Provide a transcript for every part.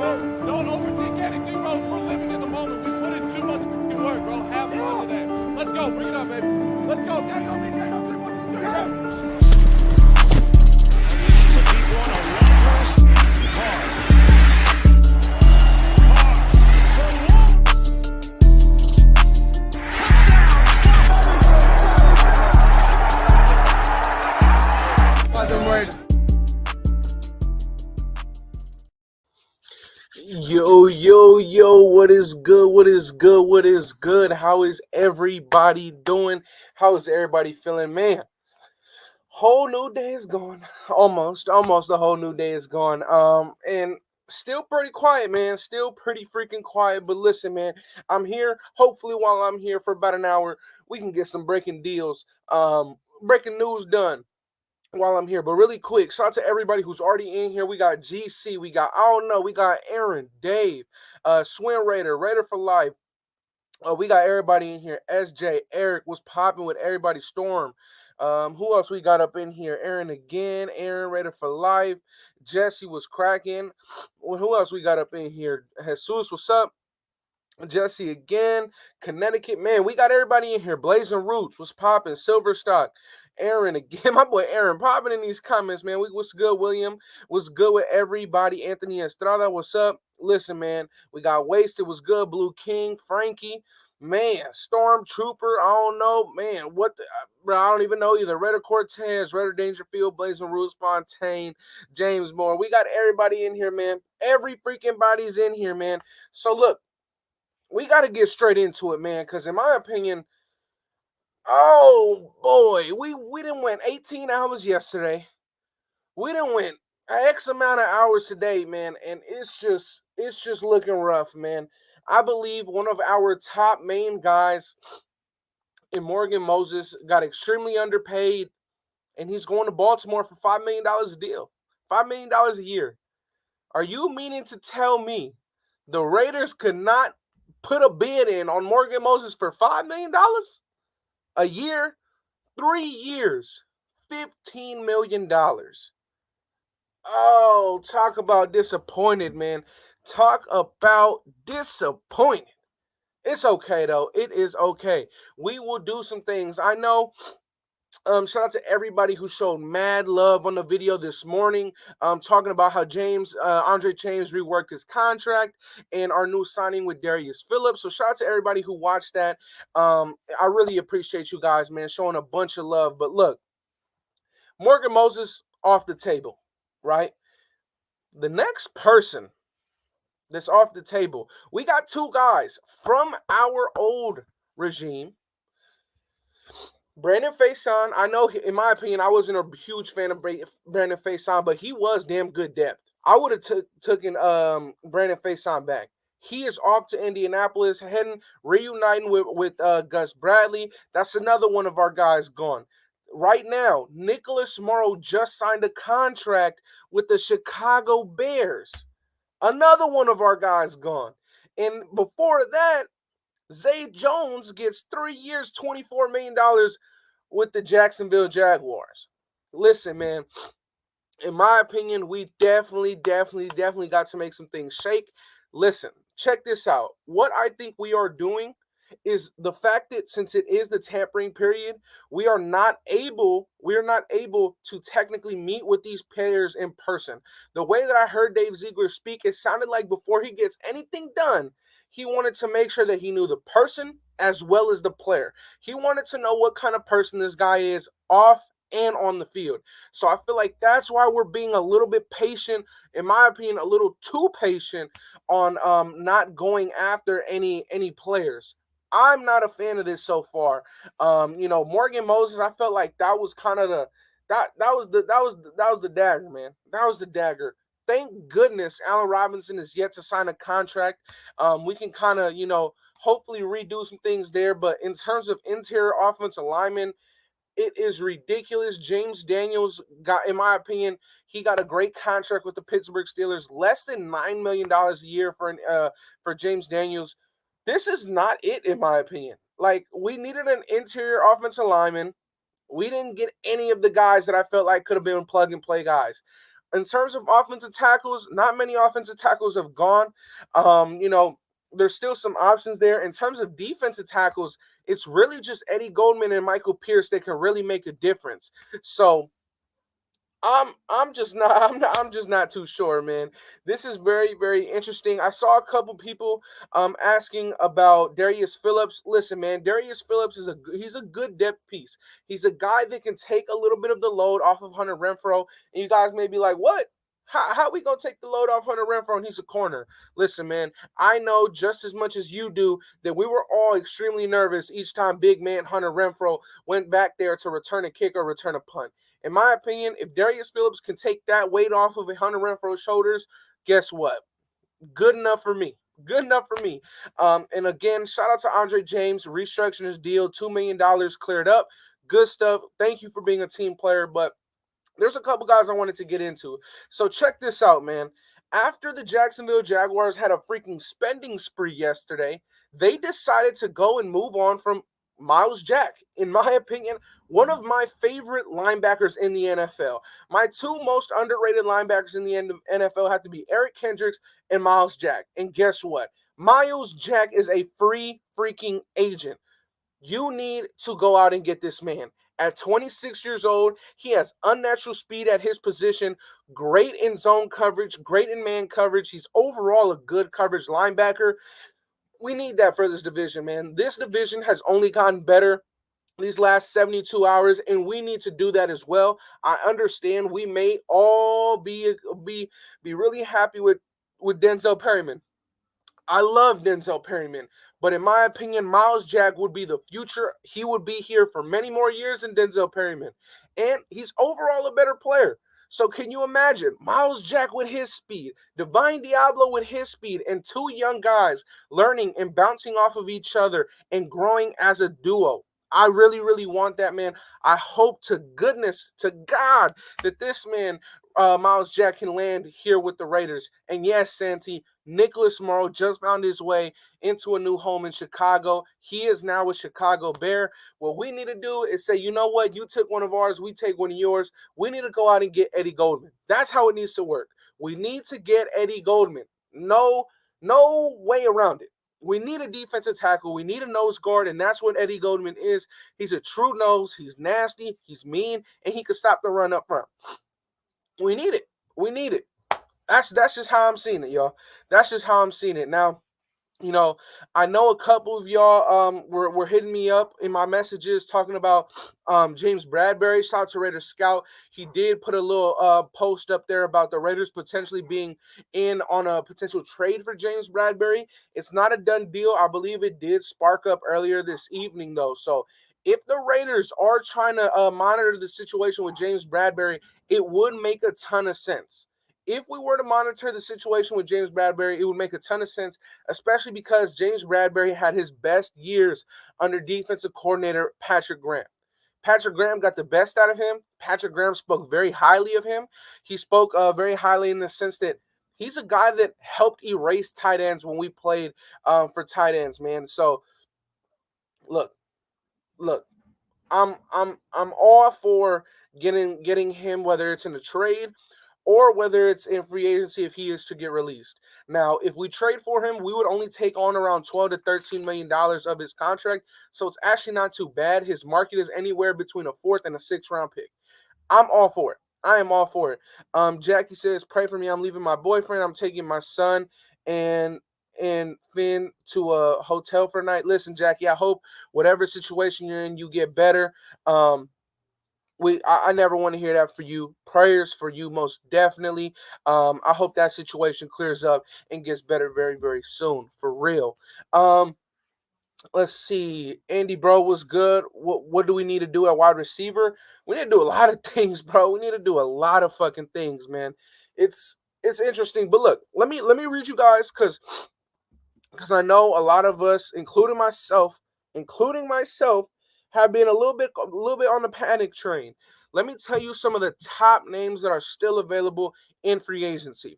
Don't overthink anything, bro. We're living in the moment. We put in too much work, bro. Have fun today. Let's go. Bring it up, baby. Let's go. Daddy, go, big daddy, go. 3, 1, 2, 3, go. Yo, what is good? How is everybody doing? How is everybody feeling? Man, whole new day is gone. Almost the whole new day is gone. And still pretty quiet, man. Still pretty freaking quiet. But listen, man, I'm here. Hopefully while I'm here for about an hour, we can get some breaking news done while I'm here. But really quick, shout out to everybody who's already in here. We got GC, we got we got Aaron, Dave, Swin Raider for life. We got everybody in here. SJ, Eric was popping with everybody. Storm. Who else we got up in here? Aaron again. Aaron Raider for life. Jesse was cracking. Well, who else we got up in here? Jesus, what's up? Jesse again. Connecticut, man, we got everybody in here. Blazing Roots was popping. Silverstock. Aaron again, my boy Aaron popping in these comments, man. What's good, William? What's good with everybody? Anthony Estrada, what's up? Listen, man, we got Wasted, was good. Blue King, Frankie, man, Stormtrooper, I don't know, man, bro, I don't even know either. Redder Cortez, Redder Dangerfield, Blazing Roots, Fontaine, James Moore. We got everybody in here, man. Every freaking body's in here, man. So look, we got to get straight into it, man, because in my opinion, oh boy, we didn't win 18 hours yesterday. We didn't win X amount of hours today, man, and it's just looking rough, man. I believe one of our top main guys in Morgan Moses got extremely underpaid, and he's going to Baltimore for $5 million a deal. $5 million a year. Are you meaning to tell me the Raiders could not put a bid in on Morgan Moses for $5 million? A year, 3 years, $15 million. Oh, talk about disappointed, man. Talk about disappointed. It's okay, though. It is okay. We will do some things. I know. Shout out to everybody who showed mad love on the video this morning. Talking about how Andre James reworked his contract and our new signing with Darius Phillips. So shout out to everybody who watched that. I really appreciate you guys, man, showing a bunch of love. But look, Morgan Moses off the table, right? The next person that's off the table, we got two guys from our old regime. Brandon Faison, I know, in my opinion, I wasn't a huge fan of Brandon Faison, but he was damn good depth. I would have taken Brandon Faison back. He is off to Indianapolis, reuniting with Gus Bradley. That's another one of our guys gone. Right now, Nicholas Morrow just signed a contract with the Chicago Bears. Another one of our guys gone. And before that, Zay Jones gets 3 years, $24 million with the Jacksonville Jaguars. Listen, man, in my opinion, we definitely got to make some things shake. Listen, check this out. What I think we are doing is the fact that since it is the tampering period, we are not able to technically meet with these players in person. The way that I heard Dave Ziegler speak, it sounded like before he gets anything done, he wanted to make sure that he knew the person as well as the player. He wanted to know what kind of person this guy is off and on the field. So I feel like that's why we're being a little bit patient, in my opinion, a little too patient on not going after any players. I'm not a fan of this so far. Morgan Moses, I felt like that was kind of that was the dagger, man. That was the dagger. Thank goodness Allen Robinson is yet to sign a contract. We can kind of, hopefully redo some things there. But in terms of interior offensive linemen, it is ridiculous. James Daniels got, in my opinion, he got a great contract with the Pittsburgh Steelers. Less than $9 million a year for James Daniels. This is not it, in my opinion. Like, we needed an interior offensive lineman. We didn't get any of the guys that I felt like could have been plug-and-play guys. In terms of offensive tackles, not many offensive tackles have gone. You know, there's still some options there. In terms of defensive tackles, it's really just Eddie Goldman and Michael Pierce that can really make a difference. So I'm just not too sure, man. This is very very interesting. I saw a couple people asking about Darius Phillips. Listen, man, Darius Phillips he's a good depth piece. He's a guy that can take a little bit of the load off of Hunter Renfrow. And you guys may be like, "What? How we gonna take the load off Hunter Renfrow and he's a corner?" Listen, man, I know just as much as you do that we were all extremely nervous each time big man Hunter Renfrow went back there to return a kick or return a punt. In my opinion, if Darius Phillips can take that weight off of Hunter Renfrow's shoulders, guess what? Good enough for me. Good enough for me. And again, shout out to Andre James, restructuring his deal, $2 million cleared up. Good stuff. Thank you for being a team player. But there's a couple guys I wanted to get into. So check this out, man. After the Jacksonville Jaguars had a freaking spending spree yesterday, they decided to go and move on from Miles Jack. In my opinion, one of my favorite linebackers in the NFL. My two most underrated linebackers in the NFL have to be Eric Kendricks and Miles Jack. And guess what? Miles Jack is a free freaking agent. You need to go out and get this man. At 26 years old, he has unnatural speed at his position, great in zone coverage, great in man coverage. He's overall a good coverage linebacker. We need that for this division, man. This division has only gotten better these last 72 hours, and we need to do that as well. I understand we may all be really happy with Denzel Perryman. I love Denzel Perryman, but in my opinion, Miles Jack would be the future. He would be here for many more years than Denzel Perryman, and he's overall a better player. So can you imagine Miles Jack with his speed, Divine Diablo with his speed, and two young guys learning and bouncing off of each other and growing as a duo? I really, really want that, man. I hope to goodness, to God, that this man, Miles Jack, can land here with the Raiders. And yes, Santi, Nicholas Morrow just found his way into a new home in Chicago. He is now a Chicago Bear. What we need to do is say, you know what? You took one of ours. We take one of yours. We need to go out and get Eddie Goldman. That's how it needs to work. We need to get Eddie Goldman. No way around it. We need a defensive tackle. We need a nose guard, and that's what Eddie Goldman is. He's a true nose. He's nasty. He's mean, and he can stop the run up front. We need it. We need it. That's just how I'm seeing it, y'all. That's just how I'm seeing it. Now, you know, I know a couple of y'all were hitting me up in my messages talking about James Bradbury. Shout out to Raiders Scout. He did put a little post up there about the Raiders potentially being in on a potential trade for James Bradbury. It's not a done deal. I believe it did spark up earlier this evening, though. So if the Raiders are trying to monitor the situation with James Bradbury, it would make a ton of sense. If we were to monitor the situation with James Bradbury, it would make a ton of sense, especially because James Bradbury had his best years under defensive coordinator Patrick Graham. Patrick Graham got the best out of him. Patrick Graham spoke very highly of him. He spoke very highly in the sense that he's a guy that helped erase tight ends when we played for tight ends, man. So, look, I'm all for getting him, whether it's in a trade or whether it's in free agency if he is to get released. Now, if we trade for him, we would only take on around $12 to $13 million of his contract, so it's actually not too bad. His market is anywhere between a 4th and a 6th round pick. I'm all for it. I am all for it. Jackie says, pray for me. I'm leaving my boyfriend. I'm taking my son and Finn to a hotel for a night. Listen, Jackie, I hope whatever situation you're in, you get better. I never want to hear that for you. Prayers for you, most definitely. I hope that situation clears up and gets better very, very soon. For real. Let's see. Andy, bro, was good. What do we need to do at wide receiver? We need to do a lot of things, bro. We need to do a lot of fucking things, man. It's interesting. But look, let me read you guys because I know a lot of us, including myself, have been a little bit on the panic train. Let me tell you some of the top names that are still available in free agency.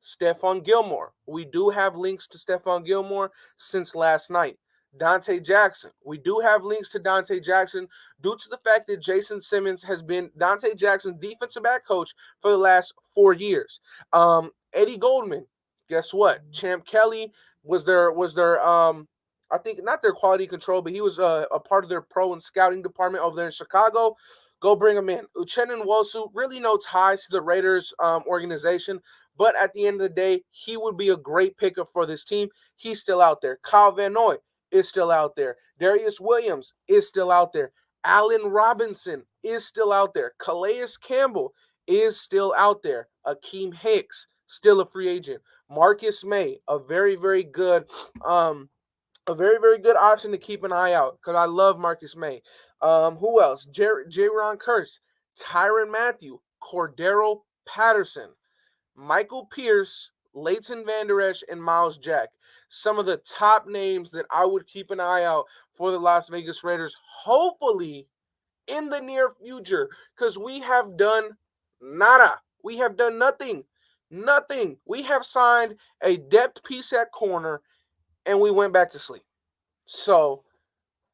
Stephon Gilmore. We do have links to Stephon Gilmore since last night. Dante Jackson. We do have links to Dante Jackson due to the fact that Jason Simmons has been Dante Jackson's defensive back coach for the last 4 years. Eddie Goldman, guess what? Champ Kelly was their I think not their quality control, but he was a part of their pro and scouting department over there in Chicago. Go bring him in. Uchenna Nwosu, really no ties to the Raiders organization, but at the end of the day, he would be a great pickup for this team. He's still out there. Kyle Van Noy is still out there. Darius Williams is still out there. Allen Robinson is still out there. Calais Campbell is still out there. Akeem Hicks, still a free agent. Marcus May, a very, very good option to keep an eye out because I love Marcus May. Who else? Jaron Curse, Tyrann Mathieu, Cordero Patterson, Michael Pierce, Leighton Vander Esch, and Miles Jack. Some of the top names that I would keep an eye out for the Las Vegas Raiders, hopefully in the near future, because we have done nada. We have done nothing. Nothing. We have signed a depth piece at corner, and we went back to sleep. So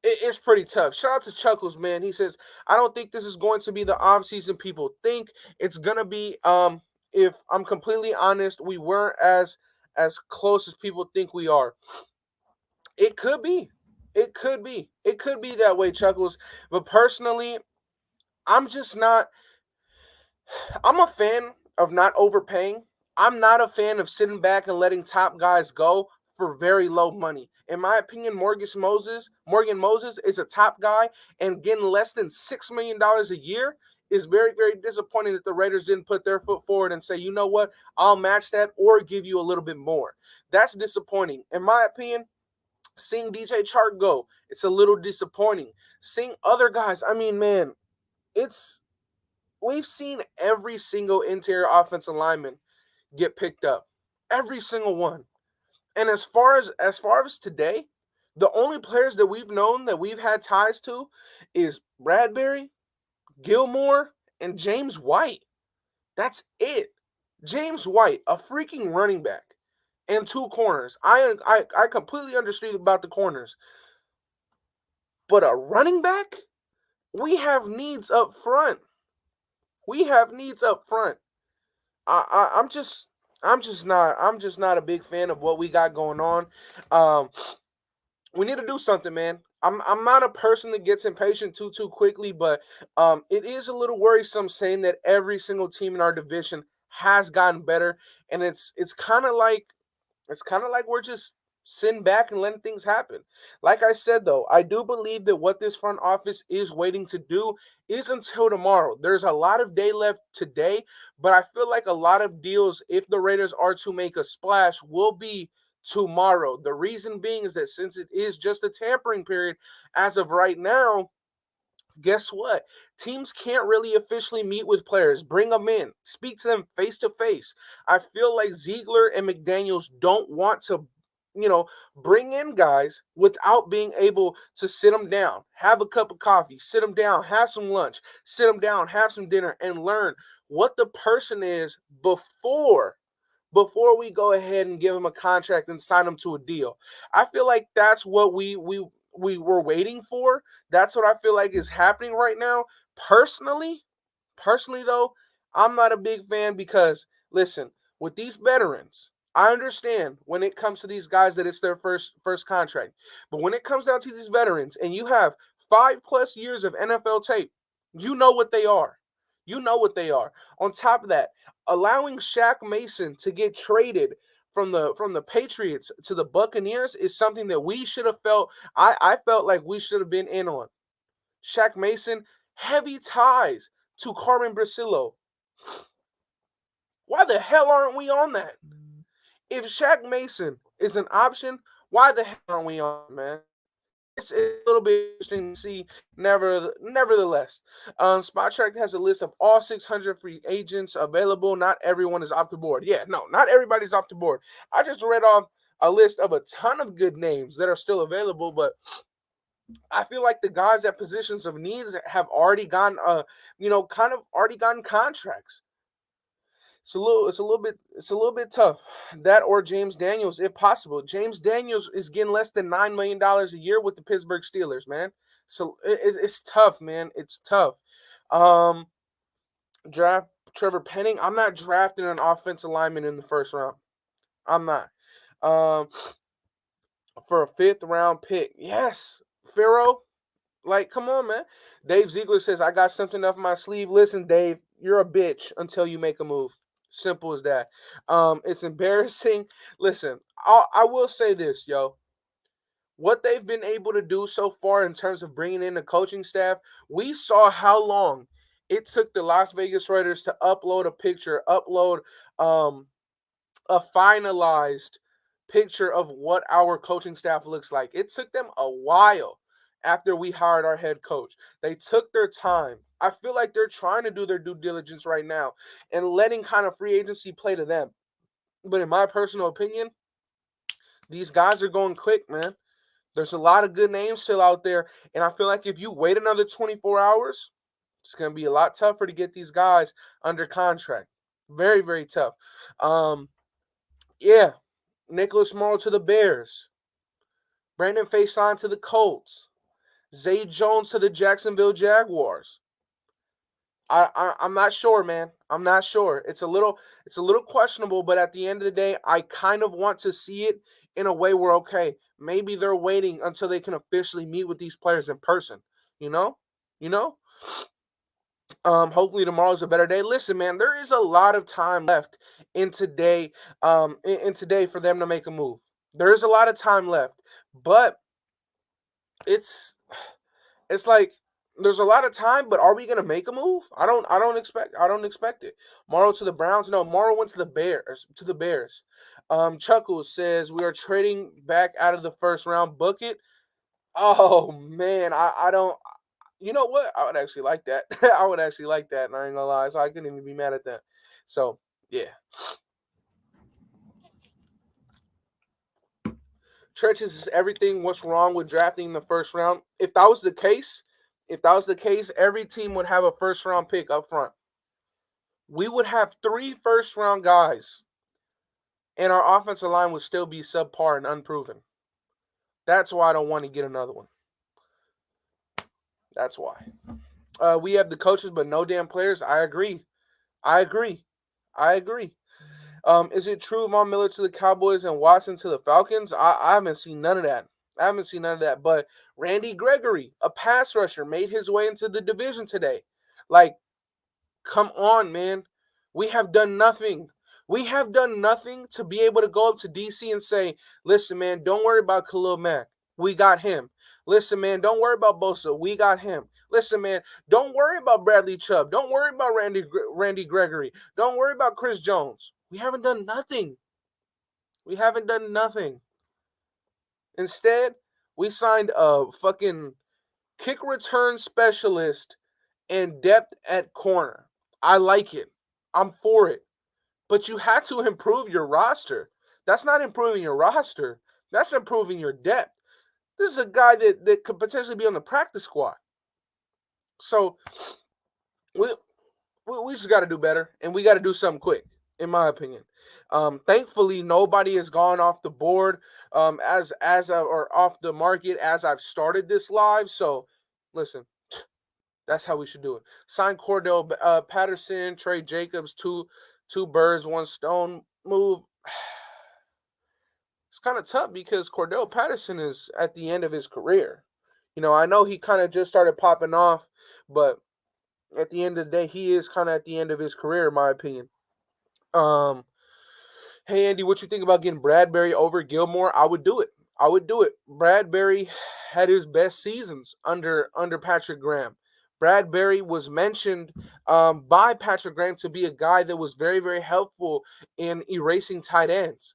it's pretty tough. Shout out to Chuckles, man. He says, I don't think this is going to be the offseason people think. It's going to be, if I'm completely honest, we weren't as close as people think we are. It could be. It could be. It could be that way, Chuckles. But personally, I'm just not. I'm a fan of not overpaying. I'm not a fan of sitting back and letting top guys go for very low money. In my opinion, Morgan Moses is a top guy, and getting less than $6 million a year is very, very disappointing that the Raiders didn't put their foot forward and say, you know what, I'll match that or give you a little bit more. That's disappointing. In my opinion, seeing DJ Chark go, it's a little disappointing. Seeing other guys, I mean, man, we've seen every single interior offensive lineman get picked up. Every single one. And as far as today, the only players that we've known that we've had ties to is Bradbury, Gilmore, and James White. That's it. James White, a freaking running back, and 2 corners. I completely understood about the corners. But a running back? We have needs up front. I'm just not a big fan of what we got going on. We need to do something, man. I'm not a person that gets impatient too quickly, but it is a little worrisome saying that every single team in our division has gotten better, and it's kind of like we're just sitting back and letting things happen. Like I said, though, I do believe that what this front office is waiting to do is until tomorrow. There's a lot of day left today, but I feel like a lot of deals, if the Raiders are to make a splash, will be tomorrow. The reason being is that since it is just a tampering period as of right now, guess what? Teams can't really officially meet with players, bring them in, speak to them face to face. I feel like Ziegler and McDaniels don't want to, bring in guys without being able to sit them down, have a cup of coffee, sit them down, have some lunch, sit them down, have some dinner, and learn what the person is before we go ahead and give them a contract and sign them to a deal. I feel like that's what we were waiting for. That's what I feel like is happening right now. Personally though, I'm not a big fan because, listen, with these veterans, I understand when it comes to these guys that it's their first contract. But when it comes down to these veterans and you have 5+ years of NFL tape, you know what they are. On top of that, allowing Shaq Mason to get traded from the Patriots to the Buccaneers is something that we should have felt. I felt like we should have been in on. Shaq Mason, heavy ties to Carmen Brasillo. Why the hell aren't we on that? If Shaq Mason is an option, why the hell aren't we on, man? It's a little bit interesting to see. Nevertheless, SpotTrack has a list of all 600 free agents available. Not everyone is off the board. Yeah, no, not everybody's off the board. I just read off a list of a ton of good names that are still available, but I feel like the guys at positions of needs have already gotten, already gotten contracts. It's a little bit tough. That or James Daniels, if possible. James Daniels is getting less than $9 million a year with the Pittsburgh Steelers, man. So it's tough, man. It's tough. Um, Draft Trevor Penning. I'm not drafting an offensive lineman in the first round. I'm not. Um, for a fifth round pick, yes, Pharaoh. Like, come on, man. Dave Ziegler says, I got something up my sleeve. Listen, Dave, you're a bitch until you make a move. Simple as that. It's embarrassing. Listen, I will say this, yo. What they've been able to do so far in terms of bringing in the coaching staff, we saw how long it took the Las Vegas Raiders to upload a picture, upload um, a finalized picture of what our coaching staff looks like. It took them a while after we hired our head coach. They took their time. I feel like they're trying to do their due diligence right now and letting kind of free agency play to them. But in my personal opinion, these guys are going quick, man. There's a lot of good names still out there. And I feel like if you wait another 24 hours, it's going to be a lot tougher to get these guys under contract. Very, very tough. Yeah, Nicholas Morrow to the Bears. Brandon Faison to the Colts. Zay Jones to the Jacksonville Jaguars. I'm not sure, man. I'm not sure. It's a little questionable, but at the end of the day, I kind of want to see it in a way where, okay, maybe they're waiting until they can officially meet with these players in person. You know? You know? Hopefully tomorrow's a better day. Listen, man, there is a lot of time left in today, in today for them to make a move. There is a lot of time left, but it's like there's a lot of time, but are we gonna make a move? I don't expect it. Morrow to the Browns. No, Morrow went to the Bears. Chuckles says we are trading back out of the first round. Book it. Oh man, I don't. You know what? I would actually like that. I would actually like that, and I ain't gonna lie. So I couldn't even be mad at that. So yeah. Trenches is everything. What's wrong with drafting in the first round? If that was the case, every team would have a first round pick up front. We would have 3 first round guys, and our offensive line would still be subpar and unproven. That's why I don't want to get another one. That's why. We have the coaches, but no damn players. I agree. Is it true Von Miller to the Cowboys and Watson to the Falcons? I haven't seen none of that. But Randy Gregory, a pass rusher, made his way into the division today. Like, come on, man. We have done nothing. We have done nothing to be able to go up to DC and say, listen, man, don't worry about Khalil Mack. We got him. Listen, man, don't worry about Bosa. We got him. Listen, man, don't worry about Bradley Chubb. Don't worry about Randy Gregory. Don't worry about Chris Jones. We haven't done nothing. Instead, we signed a fucking kick return specialist and depth at corner. I like it. I'm for it. But you have to improve your roster. That's not improving your roster. That's improving your depth. This is a guy that could potentially be on the practice squad. So we just got to do better, and we got to do something quick, in my opinion. Thankfully, nobody has gone off the board or off the market as I've started this live. So, listen, that's how we should do it. Sign Cordell Patterson, Trey Jacobs, two birds, one stone move. It's kind of tough because Cordell Patterson is at the end of his career. You know, I know he kind of just started popping off, but at the end of the day, he is kind of at the end of his career, in my opinion. Hey, Andy, what you think about getting Bradbury over Gilmore? I would do it. Bradbury had his best seasons under Patrick Graham. Bradbury was mentioned by Patrick Graham to be a guy that was very, very helpful in erasing tight ends.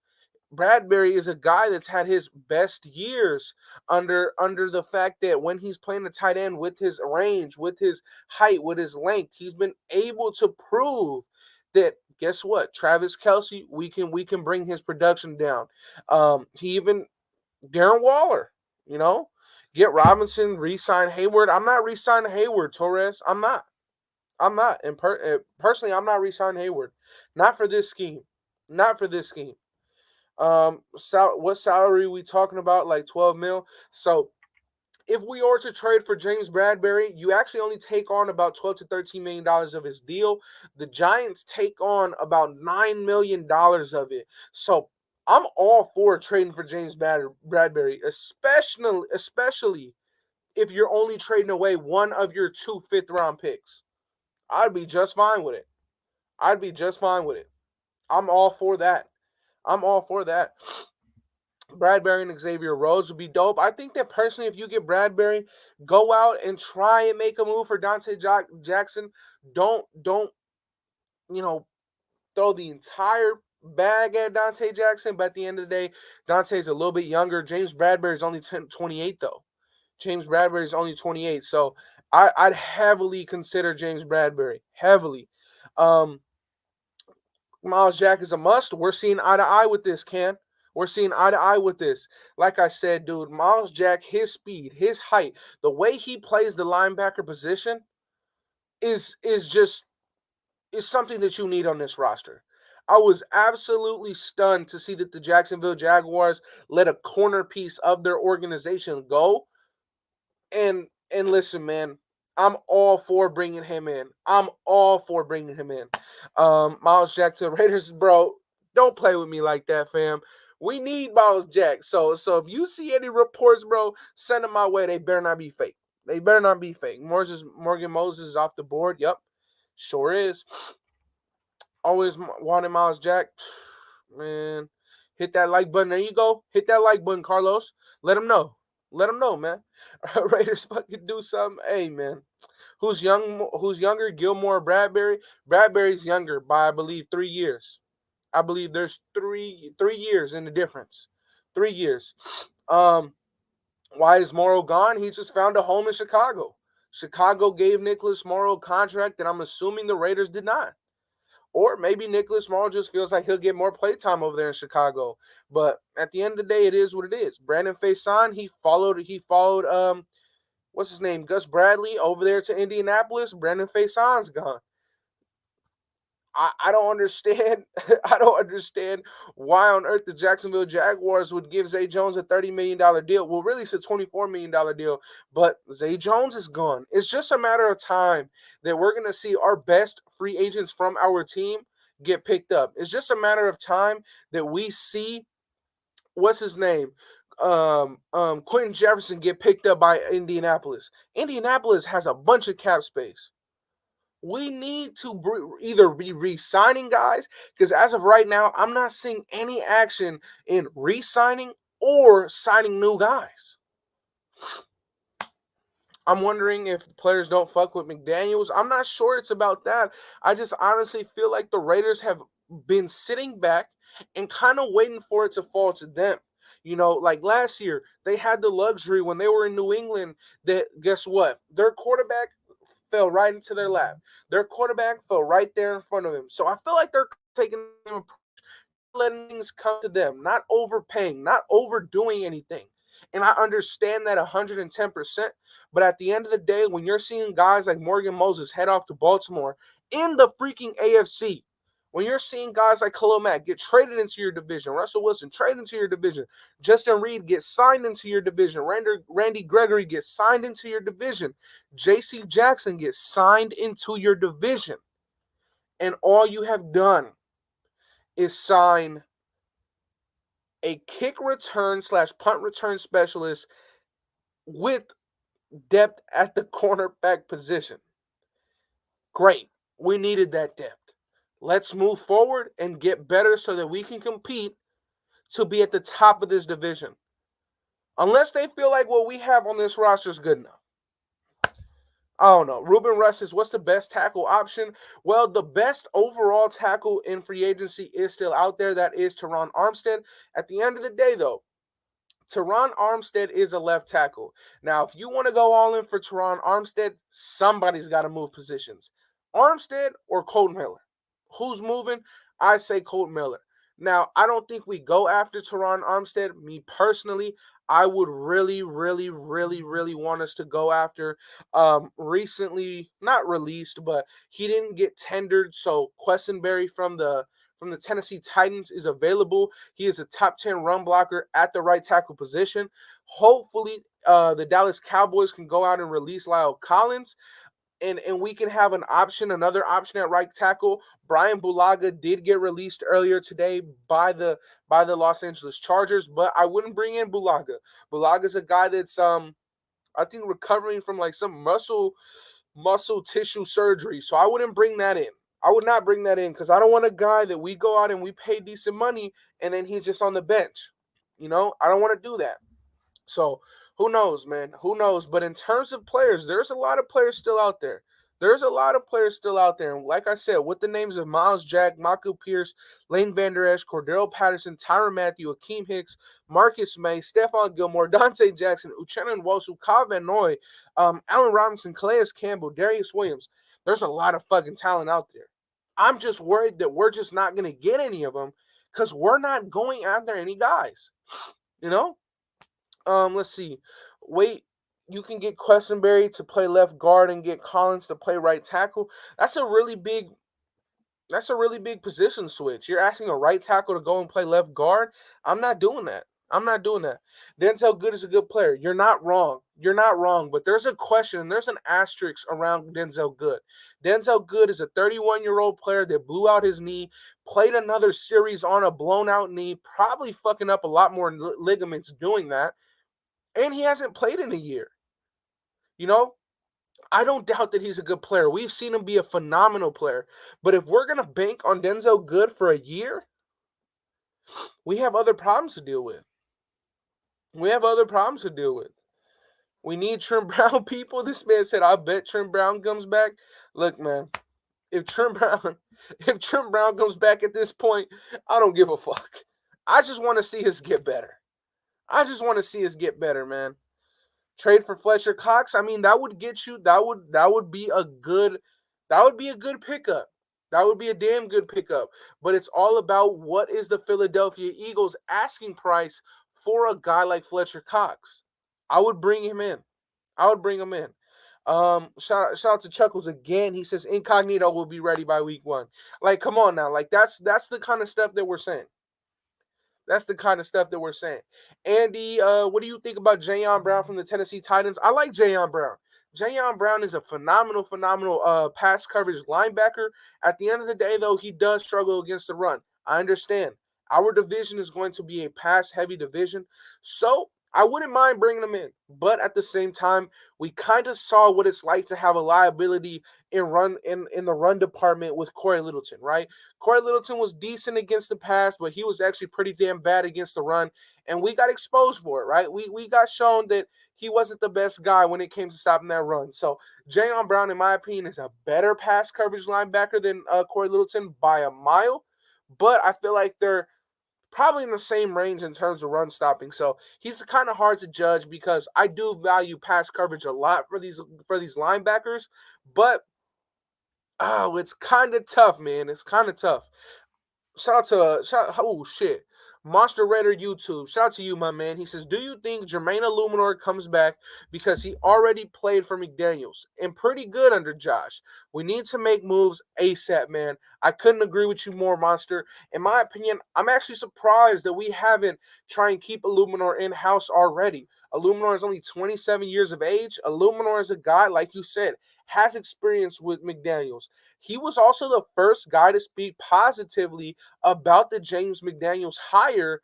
Bradbury is a guy that's had his best years under the fact that when he's playing the tight end with his range, with his height, with his length, he's been able to prove that, guess what? Travis Kelce, we can bring his production down. He even Darren Waller, get Robinson, re-sign Hayward. I'm not re-signing Hayward, Torres. I'm not. I'm not. And personally, I'm not re-signing Hayward. Not for this scheme. Not for this scheme. What salary we talking about? Like 12 mil. So if we are to trade for James Bradbury, you actually only take on about 12 to 13 million dollars of his deal. The Giants take on about $9 million of it. So I'm all for trading for James Bradbury, especially if you're only trading away one of your 2 fifth-round picks. I'd be just fine with it. I'd be just fine with it. I'm all for that. I'm all for that. Bradbury and Xavier Rhodes would be dope. I think that personally, if you get Bradbury, go out and try and make a move for Dante Jackson. Don't you know throw the entire bag at Dante Jackson. But at the end of the day, Dante's a little bit younger. James Bradbury is only 28 though. James Bradbury is only 28, so I'd heavily consider James Bradbury heavily. Um, Miles Jack is a must. We're seeing eye to eye with this, Ken. We're seeing eye to eye with this. Like I said, dude, Miles Jack, his speed, his height, the way he plays the linebacker position is just is something that you need on this roster. I was absolutely stunned to see that the Jacksonville Jaguars let a corner piece of their organization go. And listen, man, I'm all for bringing him in. I'm all for bringing him in. Miles Jack to the Raiders, bro. Don't play with me like that, fam. We need Miles Jack. So if you see any reports, bro, send them my way. They better not be fake. They better not be fake. Morgan Moses is off the board. Yep, sure is. Always wanted Miles Jack. Man, hit that like button. There you go. Hit that like button, Carlos. Let him know. Let him know, man. Raiders fucking do something. Hey, man. Who's younger, Gilmore or Bradbury? Bradbury's younger by, I believe, 3 years. I believe there's three years in the difference. 3 years. Why is Morrow gone? He just found a home in Chicago. Chicago gave Nicholas Morrow a contract that I'm assuming the Raiders did not. Or maybe Nicholas Morrow just feels like he'll get more playtime over there in Chicago. But at the end of the day, it is what it is. Brandon Faison, he followed what's his name? Gus Bradley over there to Indianapolis. Brandon Faison's gone. I don't understand. I don't understand why on earth the Jacksonville Jaguars would give Zay Jones a $30 million deal. Well, really, it's a $24 million deal, but Zay Jones is gone. It's just a matter of time that we're going to see our best free agents from our team get picked up. It's just a matter of time that we see, what's his name? Quentin Jefferson get picked up by Indianapolis. Indianapolis has a bunch of cap space. We need to either be re-signing guys, because as of right now, I'm not seeing any action in re-signing or signing new guys. I'm wondering if players don't fuck with McDaniels. I'm not sure it's about that. I just honestly feel like the Raiders have been sitting back and kind of waiting for it to fall to them. You know, like last year, they had the luxury when they were in New England that, guess what? Their quarterback fell right into their lap. Their quarterback fell right there in front of them. So I feel like they're taking them, letting things come to them, not overpaying, not overdoing anything. And I understand that 110%. But at the end of the day, when you're seeing guys like Morgan Moses head off to Baltimore in the freaking AFC, when you're seeing guys like Khalil Mack get traded into your division, Russell Wilson traded into your division, Justin Reed gets signed into your division, Randy Gregory gets signed into your division, J.C. Jackson gets signed into your division, and all you have done is sign a kick return / punt return specialist with depth at the cornerback position. Great. We needed that depth. Let's move forward and get better so that we can compete to be at the top of this division. Unless they feel like what we have on this roster is good enough. I don't know. Ruben Russ says, what's the best tackle option? Well, the best overall tackle in free agency is still out there. That is Tehran Armstead. At the end of the day, though, Tehran Armstead is a left tackle. Now, if you want to go all in for Tehran Armstead, somebody's got to move positions. Armstead or Colton Miller? Who's moving? I say Colton Miller. Now, I don't think we go after Tehran Armstead. Me personally, I would really, really, really, really want us to go after. Recently, not released, but he didn't get tendered. So Questenberry from the Tennessee Titans is available. He is a top 10 run blocker at the right tackle position. Hopefully, the Dallas Cowboys can go out and release Lyle Collins, and we can have another option at right tackle. Brian Bulaga did get released earlier today by the Los Angeles Chargers, but I wouldn't bring in Bulaga. Bulaga's a guy that's I think recovering from like some muscle tissue surgery, so I wouldn't bring that in. I would not bring that in because I don't want a guy that we go out and we pay decent money and then he's just on the bench. I don't want to do that. So who knows, man? Who knows? But in terms of players, there's a lot of players still out there. There's a lot of players still out there. And like I said, with the names of Miles Jack, Mako Pierce, Lane Vander Esch, Cordero Patterson, Tyron Matthew, Akeem Hicks, Marcus May, Stephon Gilmore, Dante Jackson, Uchenna Nwosu, Kyle Van Noy, Allen Robinson, Calais Campbell, Darius Williams. There's a lot of fucking talent out there. I'm just worried that we're just not going to get any of them because we're not going after any guys. You know? Let's see. Wait, you can get Questenberry to play left guard and get Collins to play right tackle. That's a really big position switch. You're asking a right tackle to go and play left guard. I'm not doing that. I'm not doing that. Denzel Good is a good player. You're not wrong. You're not wrong. But there's a question and there's an asterisk around Denzel Good. Denzel Good is a 31-year-old player that blew out his knee, played another series on a blown out knee, probably fucking up a lot more ligaments doing that. And he hasn't played in a year. I don't doubt that he's a good player. We've seen him be a phenomenal player. But if we're going to bank on Denzel Good for a year, we have other problems to deal with. We need Trent Brown, people. This man said, I bet Trent Brown comes back. Look, man, if Trent Brown comes back at this point, I don't give a fuck. I just want to see us get better. Man. Trade for Fletcher Cox. I mean, that would get you. That would be a good pickup. That would be a damn good pickup. But it's all about what is the Philadelphia Eagles asking price for a guy like Fletcher Cox. I would bring him in. Shout out to Chuckles again. He says Incognito will be ready by week 1. Like, come on now. Like, that's the kind of stuff that we're saying. Andy, what do you think about Jayon Brown from the Tennessee Titans? I like Jayon Brown. Jayon Brown is a phenomenal pass coverage linebacker. At the end of the day, though, he does struggle against the run. I understand. Our division is going to be a pass-heavy division, so I wouldn't mind bringing him in. But at the same time, we kind of saw what it's like to have a liability in the run department with Corey Littleton, right? Corey Littleton was decent against the pass, but he was actually pretty damn bad against the run, and we got exposed for it, right? We got shown that he wasn't the best guy when it came to stopping that run. So Jayon Brown, in my opinion, is a better pass coverage linebacker than Corey Littleton by a mile, but I feel like they're probably in the same range in terms of run stopping. So he's kind of hard to judge because I do value pass coverage a lot for these linebackers, but it's kind of tough, man. It's kind of tough. Oh shit. Monster Raider YouTube. Shout out to you, my man. He says, do you think Jermaine Illuminor comes back because he already played for McDaniels and pretty good under Josh? We need to make moves ASAP, man. I couldn't agree with you more, Monster. In my opinion, I'm actually surprised that we haven't tried and keep Illuminor in-house already. Illuminor is only 27 years of age. Illuminor is a guy, like you said, has experience with McDaniels. He was also the first guy to speak positively about the James McDaniels hire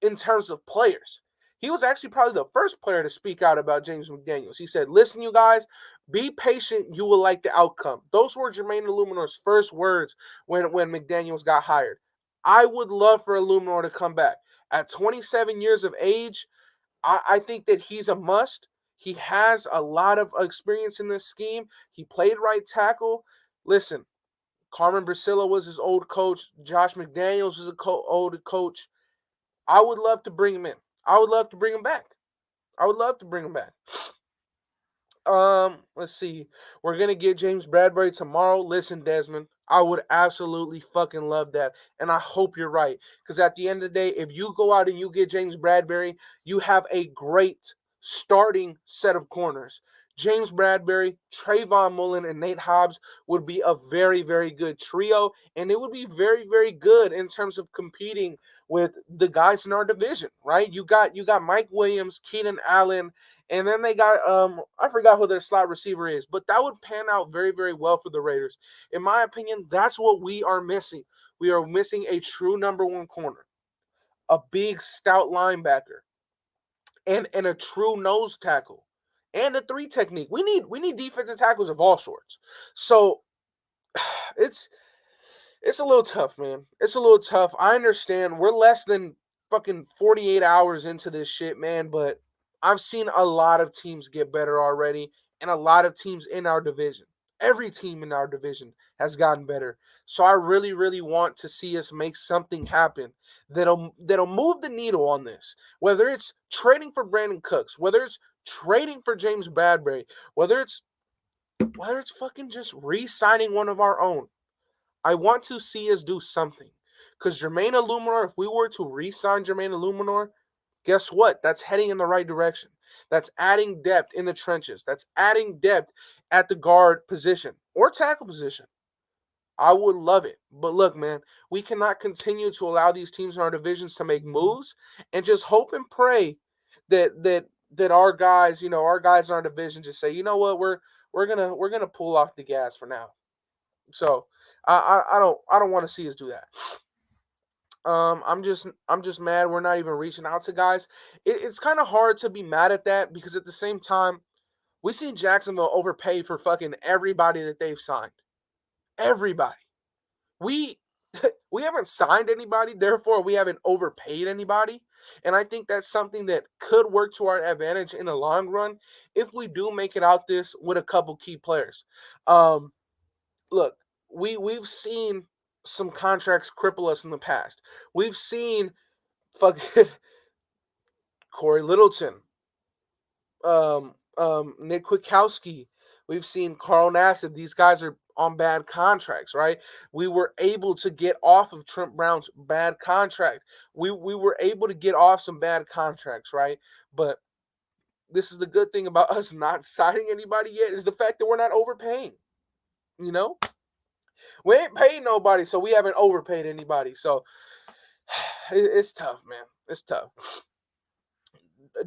in terms of players. He was actually probably the first player to speak out about James McDaniels. He said, listen, you guys, be patient. You will like the outcome. Those were Jermaine Illuminor's first words when McDaniels got hired. I would love for Illuminor to come back. At 27 years of age, I think that he's a must. He has a lot of experience in this scheme. He played right tackle. Listen, Carmen Bracilla was his old coach. Josh McDaniels was old coach. I would love to bring him in. I would love to bring him back. Let's see. We're going to get James Bradbury tomorrow. Listen, Desmond, I would absolutely fucking love that. And I hope you're right. Because at the end of the day, if you go out and you get James Bradbury, you have a great starting set of corners. James Bradbury, Trayvon Mullen, and Nate Hobbs would be a very, very good trio. And it would be very, very good in terms of competing with the guys in our division, right? You got Mike Williams, Keenan Allen, and then they got I forgot who their slot receiver is, but that would pan out very, very well for the Raiders. In my opinion, that's what we are missing. We are missing a true number one corner, a big stout linebacker, and a true nose tackle, and a three technique. We need defensive tackles of all sorts. So it's it's a little tough, man. It's a little tough. I understand we're less than fucking 48 hours into this shit, man, but I've seen a lot of teams get better already and a lot of teams in our division. Every team in our division has gotten better. So I really, really want to see us make something happen that'll move the needle on this. Whether it's trading for Brandon Cooks, whether it's trading for James Bradbury, whether it's fucking just re-signing one of our own. I want to see us do something. Because Jermaine Illuminor, if we were to re-sign Jermaine Illuminor, guess what? That's heading in the right direction. That's adding depth in the trenches. That's adding depth at the guard position or tackle position. I would love it. But look, man, we cannot continue to allow these teams in our divisions to make moves and just hope and pray that our guys, our guys in our division just say, you know what, we're gonna pull off the gas for now. So I don't want to see us do that. I'm just mad we're not even reaching out to guys. It's kind of hard to be mad at that because at the same time, we see Jacksonville overpay for fucking everybody that they've signed. Everybody. We we haven't signed anybody, therefore we haven't overpaid anybody. And I think that's something that could work to our advantage in the long run if we do make it out this with a couple key players. Um, Look, we've seen some contracts cripple us in the past. We've seen fucking Corey Littleton, Nick Kwiatkowski. We've seen Carl Nassib. These guys are on bad contracts, right? We were able to get off of Trent Brown's bad contract. We were able to get off some bad contracts, right? But this is the good thing about us not signing anybody yet is the fact that we're not overpaying. You know, we ain't paid nobody, so we haven't overpaid anybody. So it's tough, man. It's tough.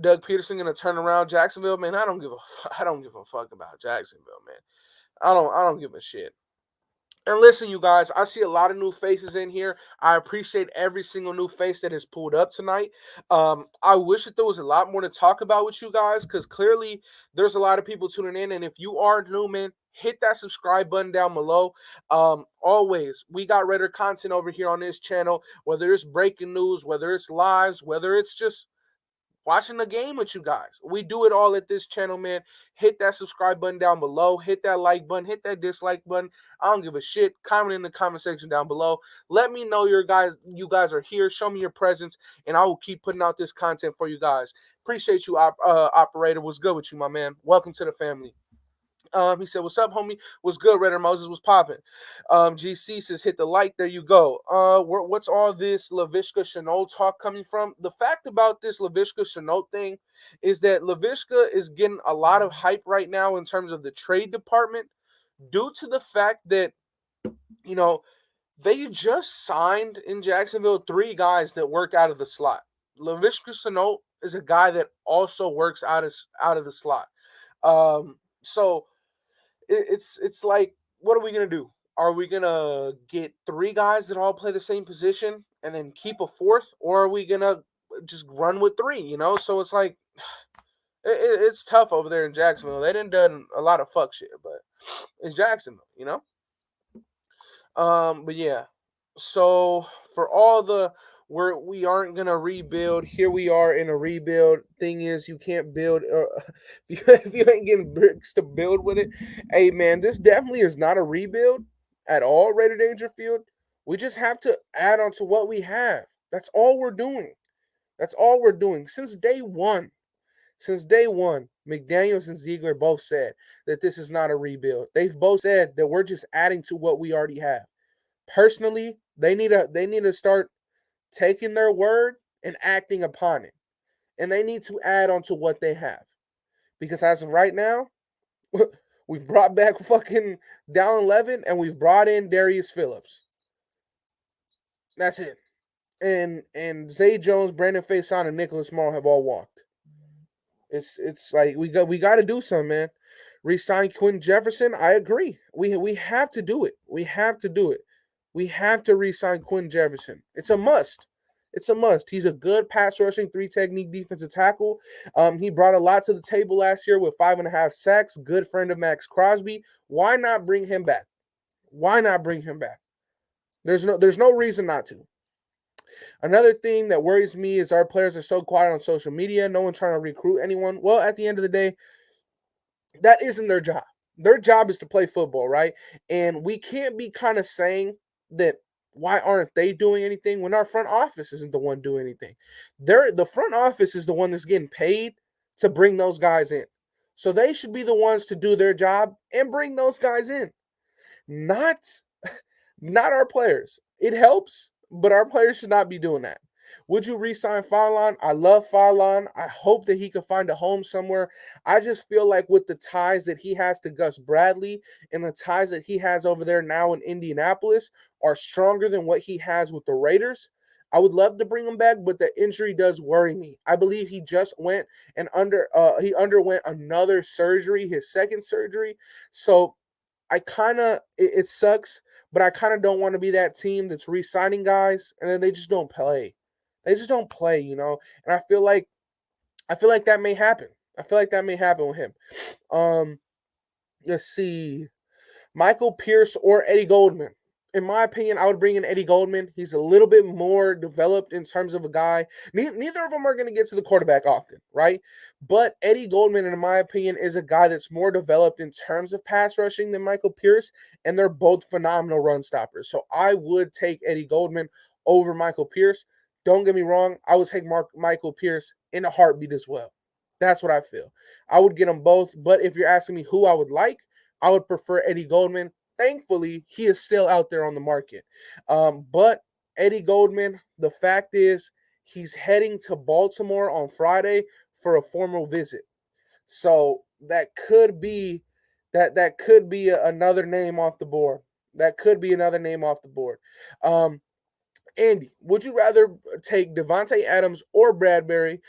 Doug Peterson gonna turn around Jacksonville, man. I don't give a fuck about Jacksonville, man. I don't give a shit. And listen, you guys, I see a lot of new faces in here. I appreciate every single new face that has pulled up tonight. I wish that there was a lot more to talk about with you guys because clearly there's a lot of people tuning in. And if you are new, man, hit that subscribe button down below. Always, we got Raider content over here on this channel, whether it's breaking news, whether it's lives, whether it's just watching the game with you guys. We do it all at this channel, man. Hit that subscribe button down below. Hit that like button. Hit that dislike button. I don't give a shit. Comment in the comment section down below. Let me know you guys are here. Show me your presence, and I will keep putting out this content for you guys. Appreciate you, operator. What's good with you, my man? Welcome to the family. He said, "What's up, homie? What's good, Redder Moses? Was popping?" GC says, "Hit the like." There you go. What's all this Laviska Shenault talk coming from? The fact about this Laviska Shenault thing is that Laviska is getting a lot of hype right now in terms of the trade department due to the fact that they just signed in Jacksonville 3 guys that work out of the slot. Laviska Shenault is a guy that also works out of the slot. So it's like, what are we gonna do? Are we gonna get 3 guys that all play the same position and then keep a 4th, or are we gonna just run with 3? So it's like it's tough over there in Jacksonville. They done a lot of fuck shit, but it's Jacksonville. But yeah. So for all the we aren't gonna rebuild. Here we are in a rebuild. Thing is, you can't build if you ain't getting bricks to build with it. Hey man, this definitely is not a rebuild at all, Raider Dangerfield. We just have to add on to what we have. That's all we're doing. That's all we're doing since day one. Since day one, McDaniels and Ziegler both said that this is not a rebuild. They've both said that we're just adding to what we already have. Personally, they need to start taking their word and acting upon it. And they need to add on to what they have. Because as of right now, we've brought back fucking Dallin Levin and we've brought in Darius Phillips. That's it. And Zay Jones, Brandon Faison, and Nicholas Morrow have all walked. It's like we got to do something, man. Resign Quentin Jefferson. I agree. We have to do it. We have to do it. We have to re-sign Quentin Jefferson. It's a must. It's a must. He's a good pass rushing, 3 technique defensive tackle. He brought a lot to the table last year with 5.5 sacks. Good friend of Max Crosby. Why not bring him back? Why not bring him back? There's no reason not to. Another thing that worries me is our players are so quiet on social media. No one trying to recruit anyone. Well, at the end of the day, that isn't their job. Their job is to play football, right? And we can't be kind of saying that why aren't they doing anything when our front office isn't the one doing anything. The front office is the one that's getting paid to bring those guys in. So they should be the ones to do their job and bring those guys in. Not our players. It helps, but our players should not be doing that. Would you re-sign Faison? I love Faison. I hope that he could find a home somewhere. I just feel like with the ties that he has to Gus Bradley and the ties that he has over there now in Indianapolis are stronger than what he has with the Raiders. I would love to bring him back, but the injury does worry me. I believe he just went and he underwent another surgery, his second surgery. So I kind of it sucks, but I kind of don't want to be that team that's re-signing guys and then they just don't play. They just don't play, you know. And I feel like that may happen. I feel like that may happen with him. Let's see. Michael Pierce or Eddie Goldman. In my opinion, I would bring in Eddie Goldman. He's a little bit more developed in terms of a guy. Neither of them are going to get to the quarterback often, right? But Eddie Goldman, in my opinion, is a guy that's more developed in terms of pass rushing than Michael Pierce, and they're both phenomenal run stoppers. So I would take Eddie Goldman over Michael Pierce. Don't get me wrong, I would take Michael Pierce in a heartbeat as well. That's what I feel. I would get them both, but if you're asking me who I would like, I would prefer Eddie Goldman. Thankfully, he is still out there on the market. But Eddie Goldman, the fact is, he's heading to Baltimore on Friday for a formal visit. So that could be another name off the board. That could be another name off the board. Andy, would you rather take Devontae Adams or Bradbury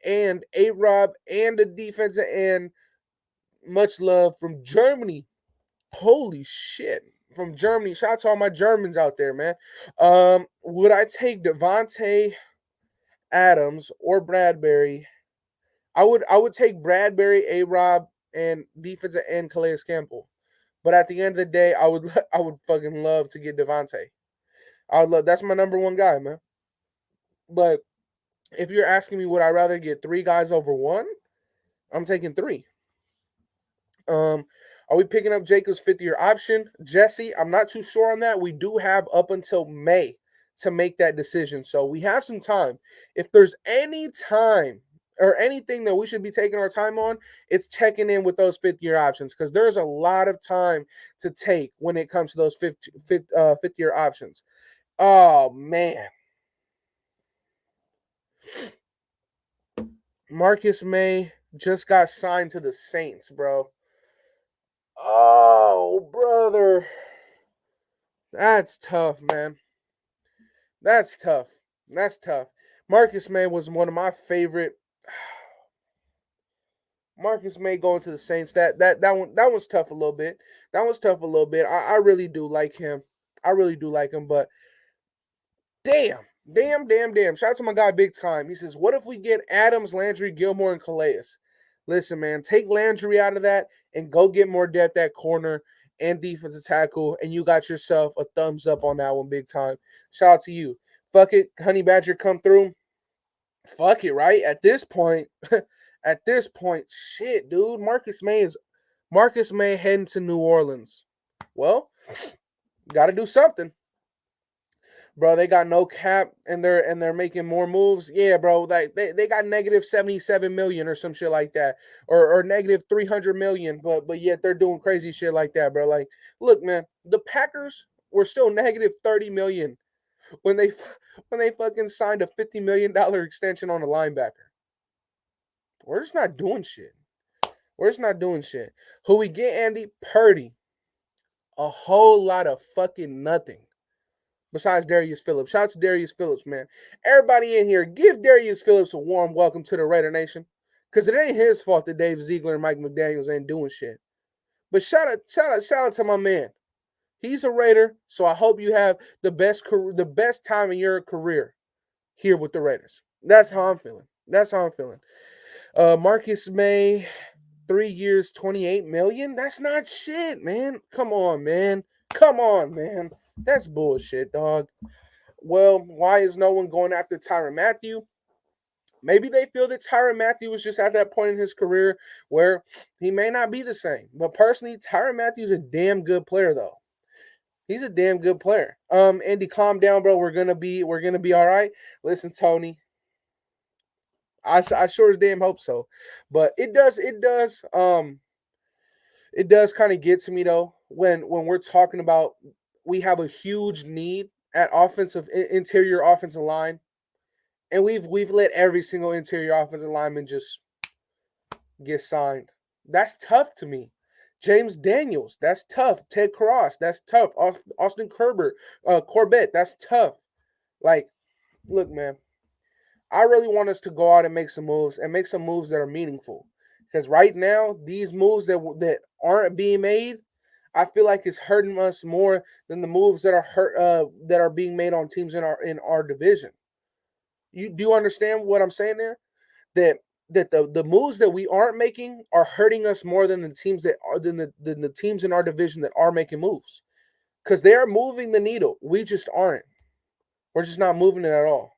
and A-Rob and the defensive end, much love, from Germany? Holy shit. From Germany. Shout out to all my Germans out there, man. Would I take Devontae Adams or Bradbury? I would take Bradbury, A-Rob, and defensive end Calais Campbell. But at the end of the day, I would fucking love to get Devontae. That's my number one guy, man. But if you're asking me would I rather get 3 guys over 1, I'm taking 3. Are we picking up Jacobs' 5th-year option? Jesse, I'm not too sure on that. We do have up until May to make that decision. So we have some time. If there's any time or anything that we should be taking our time on, it's checking in with those 5th-year options because there's a lot of time to take when it comes to those fifth-year options. Oh, man. Marcus May just got signed to the Saints, bro. Oh, brother. That's tough, man. That's tough. Marcus May was one of my favorite. Marcus May going to the Saints. That one's tough a little bit. I really do like him. But damn. Shout out to my guy Big Time. He says, what if we get Adams, Landry, Gilmore, and Calais? Listen, man, take Landry out of that and go get more depth at corner and defensive tackle, and you got yourself a thumbs up on that one, Big Time. Shout out to you. Fuck it, Honey Badger come through. Fuck it, right? At this point, shit, dude. Marcus May heading to New Orleans. Well, got to do something. Bro, they got no cap and they're making more moves. Yeah, bro, like they got negative 77 million or some shit like that, or negative 300 million, but yet they're doing crazy shit like that, bro. Like, look, man, the Packers we're still negative 30 million when they fucking signed a $50 million extension on a linebacker. We're just not doing shit. We're just not doing shit. Who we get, Andy? Purdy. A whole lot of fucking nothing. Besides Darius Phillips. Shout out to Darius Phillips, man. Everybody in here, give Darius Phillips a warm welcome to the Raider Nation. Because it ain't his fault that Dave Ziegler and Mike McDaniels ain't doing shit. But shout out to my man. He's a Raider, so I hope you have the best time in your career here with the Raiders. That's how I'm feeling. Marcus May, 3 years, $28 million. That's not shit, man. Come on, man. That's bullshit, dog. Well, why is no one going after Tyrann Mathieu? Maybe they feel that Tyrann Mathieu was just at that point in his career where he may not be the same. But personally, Tyrann Mathieu is a damn good player, though. He's a damn good player. Andy, calm down, bro. We're gonna be all right. Listen, Tony. I sure as damn hope so. But it does kind of get to me though when we're talking about we have a huge need at interior offensive line, and we've let every single interior offensive lineman just get signed. That's tough to me. James Daniels, that's tough. Ted Cross, that's tough. Austin Corbett, that's tough. Like, look, man, I really want us to go out and make some moves that are meaningful. Because right now, these moves that aren't being made, I feel like it's hurting us more than the moves that are being made on teams in our division. You do understand what I'm saying there? That the moves that we aren't making are hurting us more than the teams than the teams in our division that are making moves. Because they are moving the needle. We just aren't. We're just not moving it at all.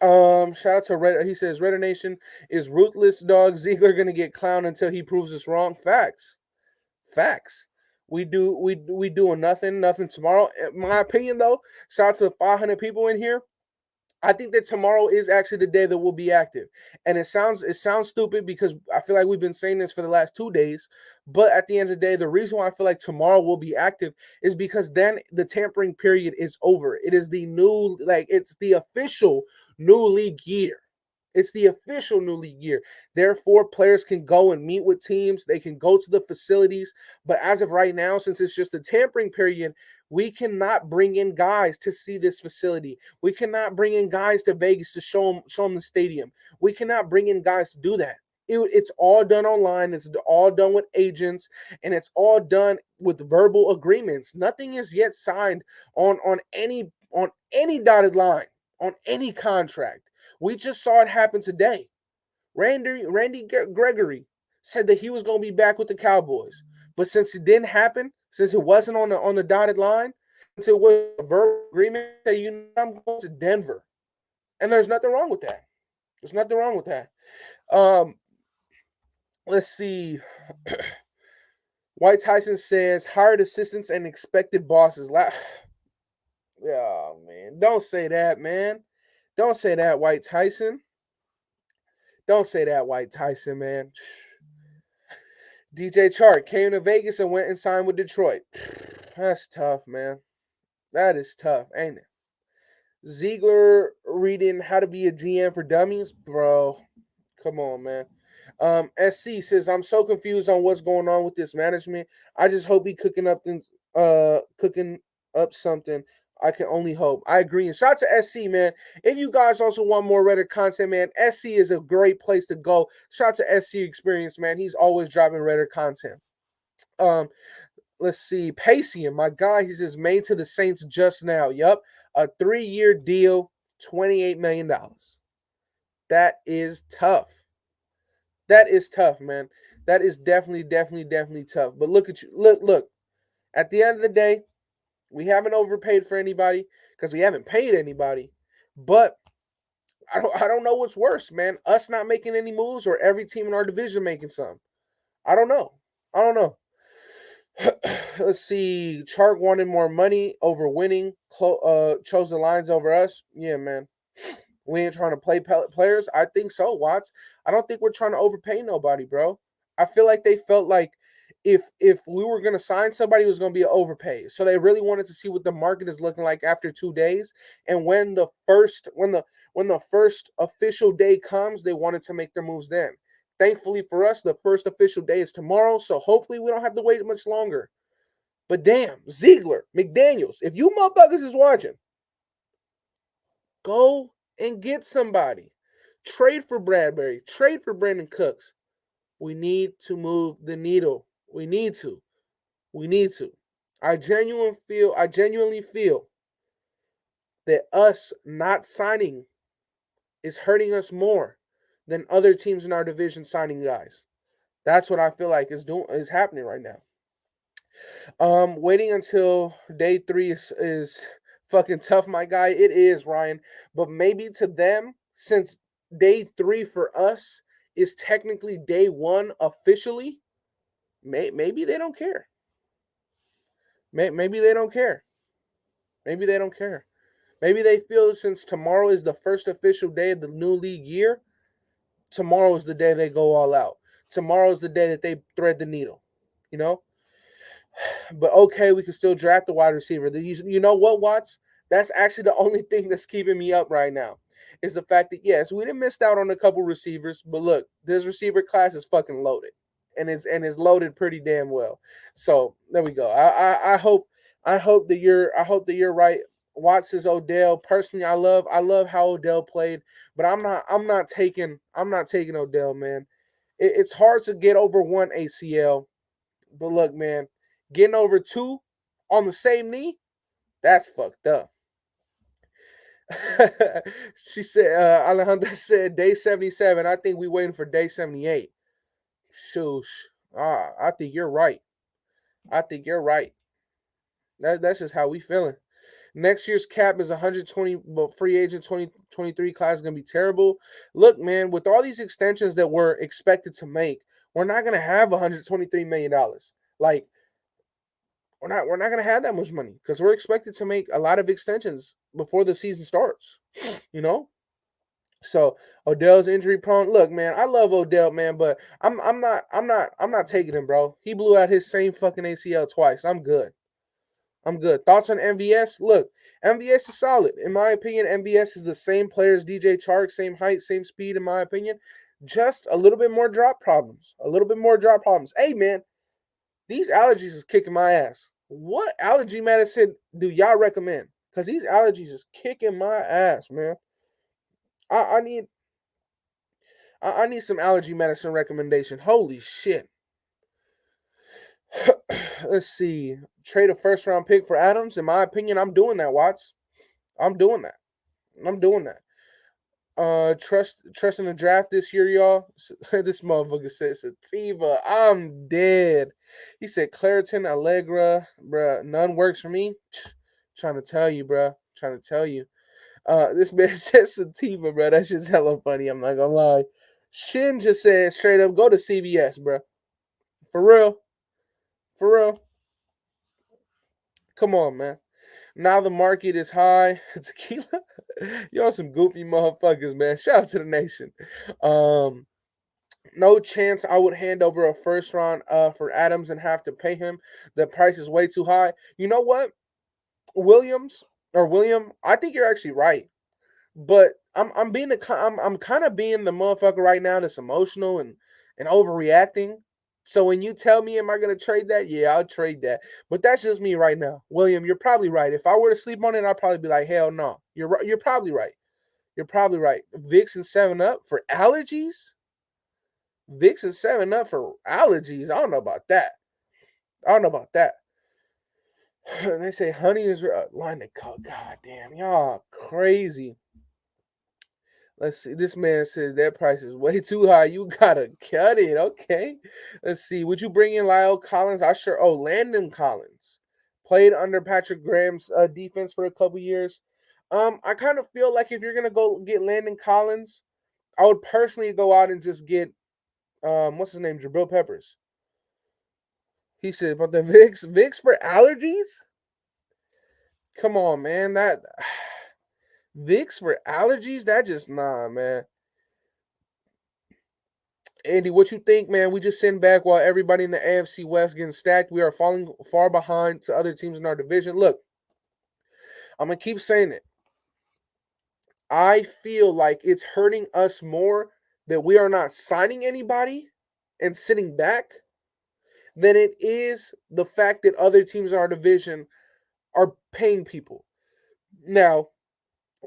Shout out to Red. He says Raider Nation is ruthless, dog. Ziegler gonna get clowned until he proves us wrong. Facts. We doing nothing tomorrow. In my opinion, though, shout out to the 500 people in here. I think that tomorrow is actually the day that we'll be active. And it sounds stupid because I feel like we've been saying this for the last 2 days. But at the end of the day, the reason why I feel like tomorrow will be active is because then the tampering period is over. It is it's the official new league year. It's the official new league year. Therefore, players can go and meet with teams. They can go to the facilities. But as of right now, since it's just the tampering period, we cannot bring in guys to see this facility. We cannot bring in guys to Vegas to show them the stadium. We cannot bring in guys to do that. It's all done online. It's all done with agents, and it's all done with verbal agreements. Nothing is yet signed on any dotted line, on any contract. We just saw it happen today. Randy Gregory said that he was going to be back with the Cowboys. But since it didn't happen, since it wasn't on the dotted line, since it was a verbal agreement, that I'm going to Denver. And there's nothing wrong with that. Let's see. White Tyson says, hired assistants and expected bosses. Oh, man. Don't say that, man. Don't say that, White Tyson. Don't say that, White Tyson, man. DJ Chark came to Vegas and went and signed with Detroit. That's tough, man. That is tough, ain't it? Ziegler reading How to Be a GM for Dummies? Bro, come on, man. SC says, I'm so confused on what's going on with this management. I just hope he cooking up something. I can only hope. I agree. And shout out to SC, man. If you guys also want more Reddit content, man, SC is a great place to go. Shout out to SC Experience, man. He's always dropping Reddit content. Let's see. Pacey, my guy, he says, made to the Saints just now. Yup. A 3-year deal, $28 million. That is tough. That is tough, man. That is definitely tough. But look at you. Look. At the end of the day, we haven't overpaid for anybody because we haven't paid anybody. But I don't know what's worse, man. Us not making any moves or every team in our division making some. I don't know. Let's see. Chark wanted more money over winning. Chose the Lions over us. Yeah, man. We ain't trying to play players. I think so, Watts. I don't think we're trying to overpay nobody, bro. I feel like they felt like if we were gonna sign somebody, it was gonna be an overpay. So they really wanted to see what the market is looking like after 2 days. And when the first official day comes, they wanted to make their moves then. Thankfully for us, the first official day is tomorrow, so hopefully we don't have to wait much longer. But damn, Ziegler, McDaniels, if you motherfuckers is watching, go and get somebody. Trade for Bradbury. Trade for Brandon Cooks. We need to move the needle. We need to. We need to. I genuinely feel that us not signing is hurting us more than other teams in our division signing guys. That's what I feel like is happening right now. Waiting until day 3 is fucking tough, my guy. It is, Ryan. But maybe to them, since day 3 for us is technically day 1 officially, maybe they don't care. Maybe they don't care. Maybe they don't care. Maybe they feel since tomorrow is the first official day of the new league year, tomorrow is the day they go all out. Tomorrow is the day that they thread the needle, you know? But okay, we can still draft the wide receiver. You know what, Watts? That's actually the only thing that's keeping me up right now is the fact that, yes, we didn't miss out on a couple receivers, but look, this receiver class is fucking loaded. And it's loaded pretty damn well. So there we go. I hope that you're right. Watts is Odell. Personally, I love how Odell played, but I'm not taking Odell, man. It's hard to get over one ACL, but look, man, getting over 2 on the same knee, that's fucked up. She said, Alejandra said, day 77. I think we waiting for day 78. Shoosh. I think you're right. I think you're right. That's just how we feeling. Next year's cap is 120, but free agent 2023 class is going to be terrible. Look, man, with all these extensions that we're expected to make, we're not going to have $123 million. Like, we're not going to have that much money because we're expected to make a lot of extensions before the season starts, you know? So Odell's injury prone. Look, man, I love Odell, man, but I'm not taking him, bro. He blew out his same fucking ACL twice. I'm good. I'm good. Thoughts on MVS? Look, MVS is solid. In my opinion, MVS is the same player as DJ Chark, same height, same speed, in my opinion. Just a little bit more drop problems. A little bit more drop problems. Hey, man, these allergies is kicking my ass. What allergy medicine do y'all recommend? Because these allergies is kicking my ass, man. I need some allergy medicine recommendation. Holy shit. Let's see. Trade a first round pick for Adams. In my opinion, I'm doing that, Watts. I'm doing that. Trust in the draft this year, y'all. This motherfucker said Sativa. I'm dead. He said Claritin, Allegra, bruh. None works for me. Trying to tell you, bruh. Trying to tell you. This man said Sativa, bruh. That's just hella funny. I'm not gonna lie. Shin just said straight up, go to CVS, bruh. For real. For real. Come on, man. Now the market is high. Tequila. Y'all some goofy motherfuckers, man. Shout out to the nation. No chance I would hand over a first round for Adams and have to pay him. The price is way too high. You know what? William, I think you're actually right. But I'm kind of being the motherfucker right now that's emotional and overreacting. So when you tell me, am I gonna trade that? Yeah, I'll trade that. But that's just me right now. William, you're probably right. If I were to sleep on it, I'd probably be like, hell no. You're right. You're probably right. You're probably right. Vicks and 7-Up for allergies? Vicks and 7-Up for allergies? I don't know about that. They say honey is line to cut. God damn, y'all crazy. Let's see. This man says that price is way too high. You gotta cut it. Okay. Let's see. Would you bring in Lyle Collins? Landon Collins played under Patrick Graham's defense for a couple years. I kind of feel like if you're gonna go get Landon Collins, I would personally go out and just get what's his name, Jabril Peppers. He said about the Vicks for allergies. Come on, man. That Vicks for allergies? That just nah, man. Andy, what you think, man? We just sitting back while everybody in the AFC West getting stacked. We are falling far behind to other teams in our division. Look, I'm going to keep saying it. I feel like it's hurting us more that we are not signing anybody and sitting back than it is the fact that other teams in our division are paying people. Now,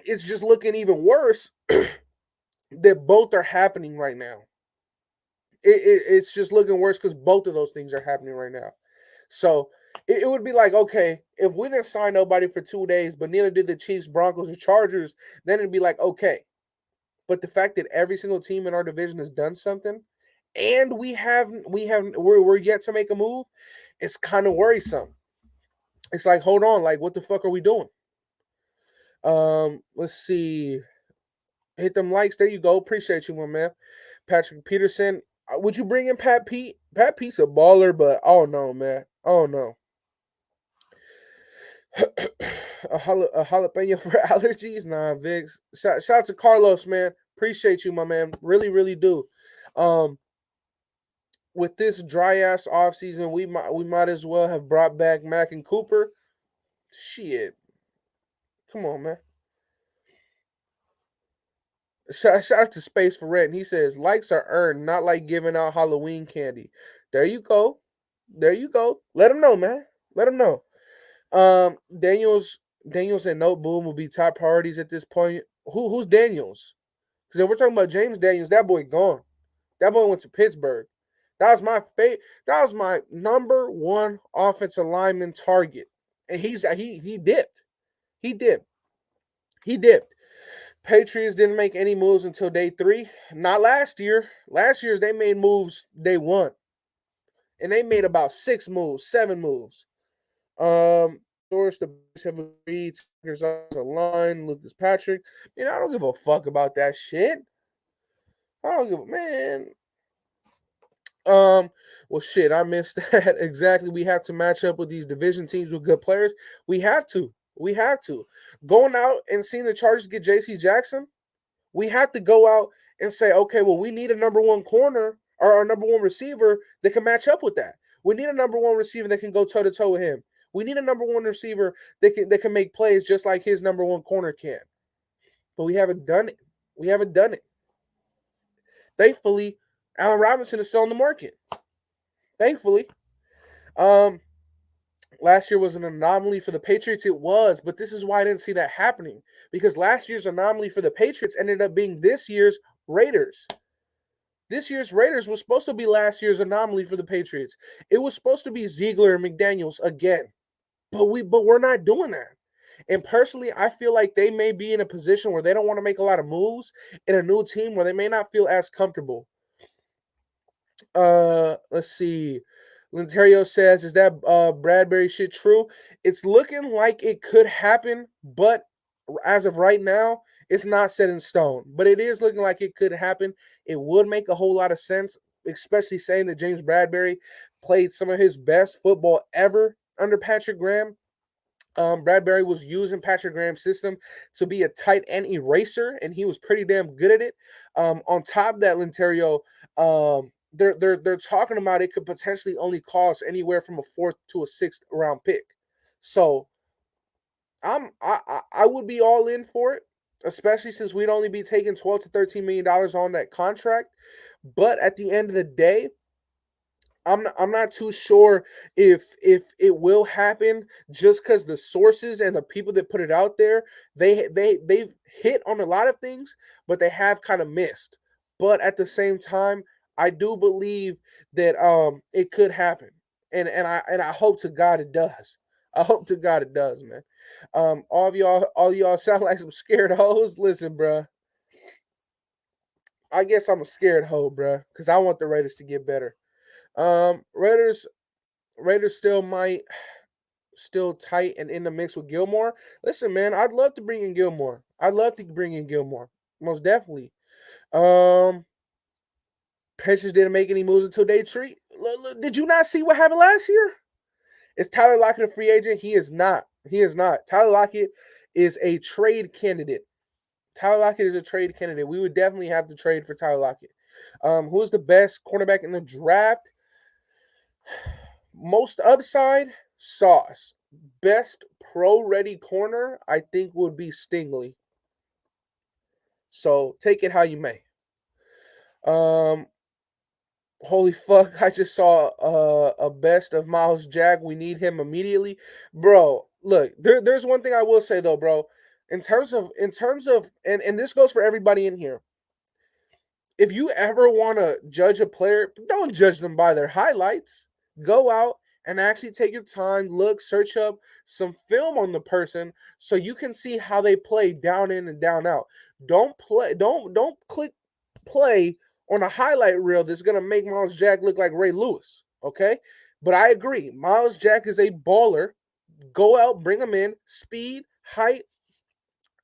it's just looking even worse that both are happening right now. It's just looking worse because both of those things are happening right now. So it would be like, okay, if we didn't sign nobody for 2 days, but neither did the Chiefs, Broncos, or Chargers, then it'd be like, okay. But the fact that every single team in our division has done something, and we're yet to make a move, it's kind of worrisome. It's like, hold on, like what the fuck are we doing? Let's see. Hit them likes. There you go. Appreciate you, my man. Patrick Peterson. Would you bring in Pat Pete? Pat Pete's a baller, but oh no, man. Oh no. a jalapeno for allergies? Nah, Vix. Shout out to Carlos, man. Appreciate you, my man. Really, really do. With this dry ass offseason, we might as well have brought back Mack and Cooper. Shit. Come on, man. Shout out to Space for Rent. He says, likes are earned, not like giving out Halloween candy. There you go. There you go. Let him know, man. Let him know. Daniels and No Boom will be top priorities at this point. Who's Daniels? Because if we're talking about James Daniels, that boy gone. That boy went to Pittsburgh. That was my That was my number one offensive lineman target, and he dipped. He dipped. Patriots didn't make any moves until day 3. Not last year. Last year's they made moves day 1. And they made about 6 moves, 7 moves. Source the have agreed. Here's on the line. Lucas Patrick. I don't give a fuck about that shit. I don't give a man. Well, shit, I missed that. Exactly. We have to match up with these division teams with good players. We have to. Going out and seeing the Chargers get J.C. Jackson, we have to go out and say, okay, well, we need a number one corner or our number one receiver that can match up with that. We need a number one receiver that can go toe-to-toe with him. We need a number one receiver that can make plays just like his number one corner can. But we haven't done it. Thankfully, Allen Robinson is still on the market. Thankfully. Last year was an anomaly for the Patriots. It was, but this is why I didn't see that happening. Because last year's anomaly for the Patriots ended up being this year's Raiders. This year's Raiders was supposed to be last year's anomaly for the Patriots. It was supposed to be Ziegler and McDaniels again. But we're not doing that. And personally, I feel like they may be in a position where they don't want to make a lot of moves in a new team where they may not feel as comfortable. Let's see. Linterio says, is that Bradbury shit true? It's looking like it could happen, but as of right now, it's not set in stone. But it is looking like it could happen. It would make a whole lot of sense, especially saying that James Bradbury played some of his best football ever under Patrick Graham. Bradbury was using Patrick Graham's system to be a tight end eraser, and he was pretty damn good at it. On top of that, Linterio, they're talking about it could potentially only cost anywhere from a 4th to a 6th round pick. So I would be all in for it, especially since we'd only be taking $12 to $13 million on that contract. But at the end of the day, I'm not too sure if it will happen, just because the sources and the people that put it out there, they've hit on a lot of things, but they have kind of missed. But at the same time, I do believe that it could happen, and I hope to God it does. I hope to God it does, man. All y'all sound like some scared hoes. Listen, bro. I guess I'm a scared hoe, bro, because I want the Raiders to get better. Raiders still tight and in the mix with Gilmore. Listen, man, I'd love to bring in Gilmore. Most definitely. Patriots didn't make any moves until day 3. Did you not see what happened last year? Is Tyler Lockett a free agent? He is not. Tyler Lockett is a trade candidate. We would definitely have to trade for Tyler Lockett. Who's the best cornerback in the draft? Most upside, Sauce. Best pro-ready corner, I think, would be Stingley. So take it how you may. Holy fuck! I just saw a best of Miles Jack. We need him immediately, bro. Look, there's one thing I will say though, bro. In terms of, and this goes for everybody in here. If you ever want to judge a player, don't judge them by their highlights. Go out and actually take your time, look, search up some film on the person so you can see how they play down in and down out. Don't click play on a highlight reel that's gonna make Miles Jack look like Ray Lewis. Okay? But I agree. Miles Jack is a baller. Go out, bring him in, speed, height,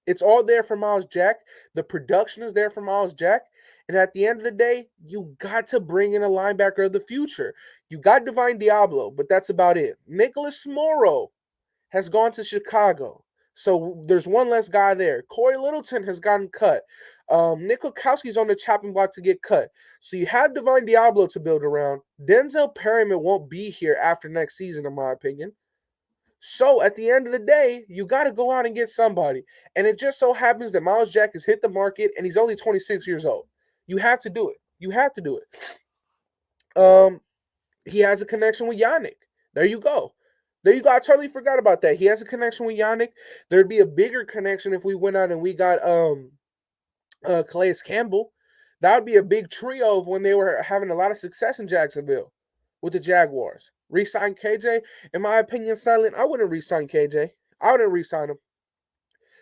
it's all there for Miles Jack. The production is there for Miles Jack. And at the end of the day, you got to bring in a linebacker of the future. You got Divine Diablo, but that's about it. Nicholas Morrow has gone to Chicago. So there's one less guy there. Corey Littleton has gotten cut. Nick Kwiatkowski's on the chopping block to get cut. So you have Divine Diablo to build around. Denzel Perryman won't be here after next season, in my opinion. So at the end of the day, you got to go out and get somebody. And it just so happens that Miles Jack has hit the market and he's only 26 years old. You have to do it. You have to do it. He has a connection with Yannick. There you go. There you go. I totally forgot about that. He has a connection with Yannick. There'd be a bigger connection if we went out and we got Calais Campbell. That would be a big trio of when they were having a lot of success in Jacksonville with the Jaguars. Resign KJ, in my opinion, silent. I wouldn't resign KJ. I wouldn't resign him.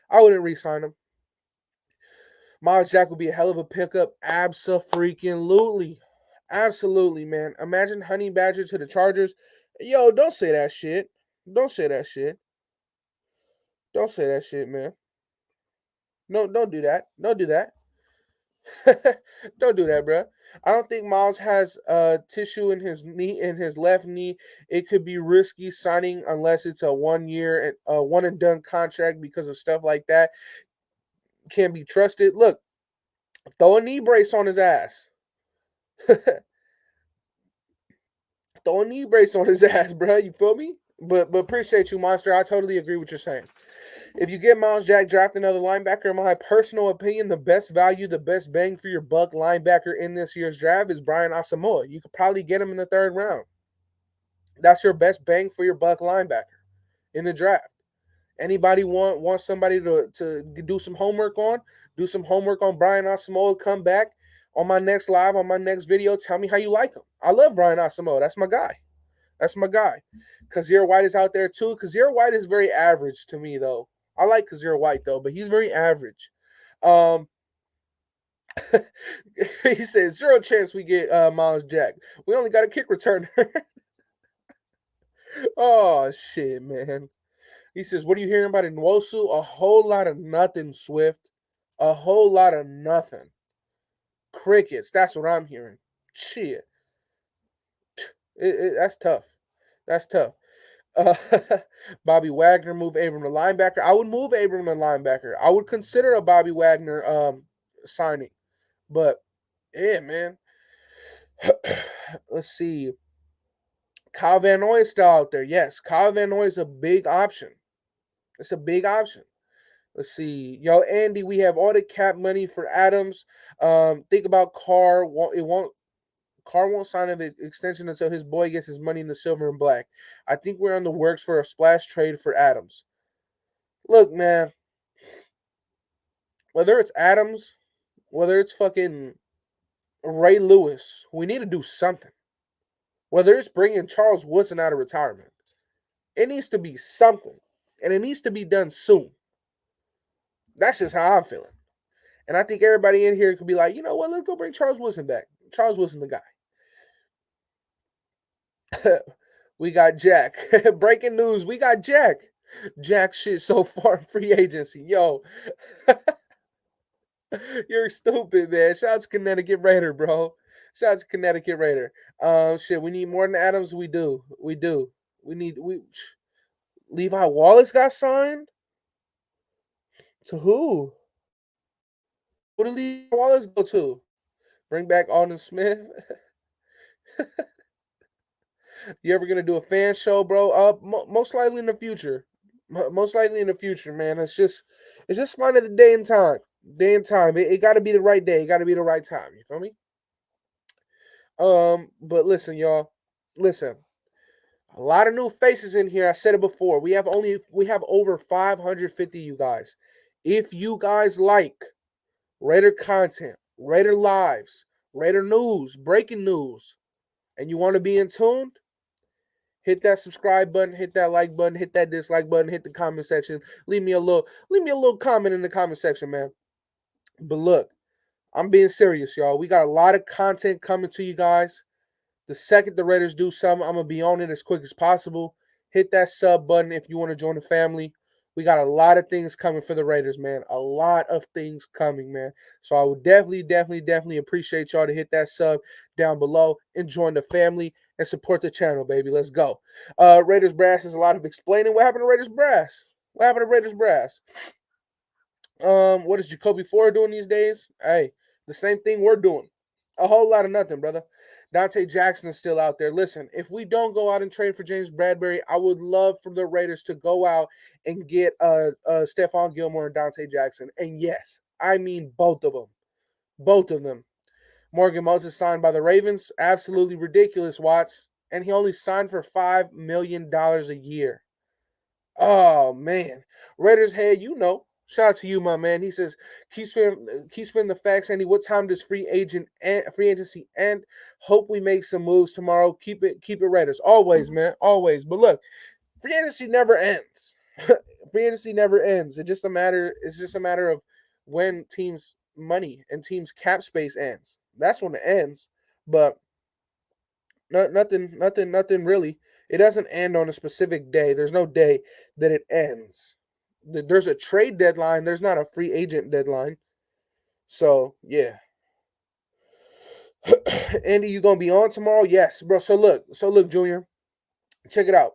I wouldn't resign him. Miles Jack would be a hell of a pickup. Abso-freaking-lutely. Absolutely, man. Imagine Honey Badger to the Chargers. Yo, don't say that shit. Don't say that shit. Don't say that shit, man. No, don't do that. Don't do that. Don't do that, bro. I don't think Miles has tissue in his knee, in his left knee. It could be risky signing unless it's a 1 year, one and done contract because of stuff like that. Can't be trusted. Look, throw a knee brace on his ass. Throw a knee brace on his ass, bro. You feel me? But appreciate you, Monster. I totally agree with what you're saying. If you get Miles Jack, draft another linebacker. In my personal opinion, the best value, the best bang for your buck linebacker in this year's draft is Brian Asamoah. You could probably get him in the 3rd round. That's your best bang for your buck linebacker in the draft. Anybody want somebody to do some homework on? Do some homework on Brian Asamoah. Come back on my next live, on my next video. Tell me how you like him. I love Brian Asamoah. That's my guy. That's my guy. Kazir White is out there too. Kazir White is very average to me, though. I like Kazir White, though, but he's very average. He says, 0 chance we get Miles Jack. We only got a kick returner. Oh, shit, man. He says, what are you hearing about Nwosu? A whole lot of nothing, Swift. A whole lot of nothing. Crickets. That's what I'm hearing. Shit. That's tough. That's tough. Bobby Wagner, move Abram to linebacker. I would move Abram to linebacker. I would consider a Bobby Wagner signing. But, yeah, man. Let's see. Kyle Van Noy is still out there. Yes, Kyle Van Noy is a big option. It's a big option. Let's see. Yo, Andy, we have all the cap money for Adams. Think about Carr. Carr won't sign an extension until his boy gets his money in the silver and black. I think we're on the works for a splash trade for Adams. Look, man. Whether it's Adams, whether it's fucking Ray Lewis, we need to do something. Whether it's bringing Charles Woodson out of retirement. It needs to be something. And it needs to be done soon. That's just how I'm feeling. And I think everybody in here could be like, you know what, let's go bring Charles Woodson back. Charles Woodson, the guy. We got Jack. Breaking news, we got Jack. Jack shit so far in free agency. Yo. You're stupid, man. Shout out to Connecticut Raider, bro. Shout out to Connecticut Raider. Shit, we need more than Adams. We do. Levi Wallace got signed? To who? Who did Levi Wallace go to? Bring back Alden Smith. You ever gonna do a fan show, bro? Most likely in the future. Most likely in the future, man. It's just finding the day and time. Day and time. It got to be the right day. It got to be the right time. You feel me? But listen, y'all. Listen. A lot of new faces in here. I said it before. We have over 550 you guys. If you guys like Raider content, Raider lives, Raider news, breaking news, and you want to be in tune, hit that subscribe button, hit that like button, hit that dislike button, hit the comment section. Leave me a little comment in the comment section, man. But look, I'm being serious, y'all. We got a lot of content coming to you guys. The second the Raiders do something, I'm going to be on it as quick as possible. Hit that sub button if you want to join the family. We got a lot of things coming for the Raiders, man. A lot of things coming, man. So I would definitely appreciate y'all to hit that sub down below and join the family and support the channel, baby. Let's go. Raiders Brass is a lot of explaining. What happened to Raiders Brass? What happened to Raiders Brass? What is Jacoby Ford doing these days? Hey, the same thing we're doing. A whole lot of nothing, brother. Dante Jackson is still out there. Listen, if we don't go out and trade for James Bradbury, I would love for the Raiders to go out and get Stephon Gilmore and Dante Jackson. And yes, I mean both of them. Both of them. Morgan Moses signed by the Ravens. Absolutely ridiculous, Watts. And he only signed for $5 million a year. Oh, man. Raiders head, you know. Shout out to you, my man. He says, keep spinning the facts, Andy. What time does free agency end? Hope we make some moves tomorrow. Keep it Raiders. Always, man. Always. But look, free agency never ends. Free agency never ends. It's just a matter of when teams' money and teams' cap space ends. That's when it ends. But nothing really. It doesn't end on a specific day. There's no day that it ends. There's a trade deadline. There's not a free agent deadline. So, yeah. Andy, you going to be on tomorrow? Yes, bro. So look, Junior. Check it out.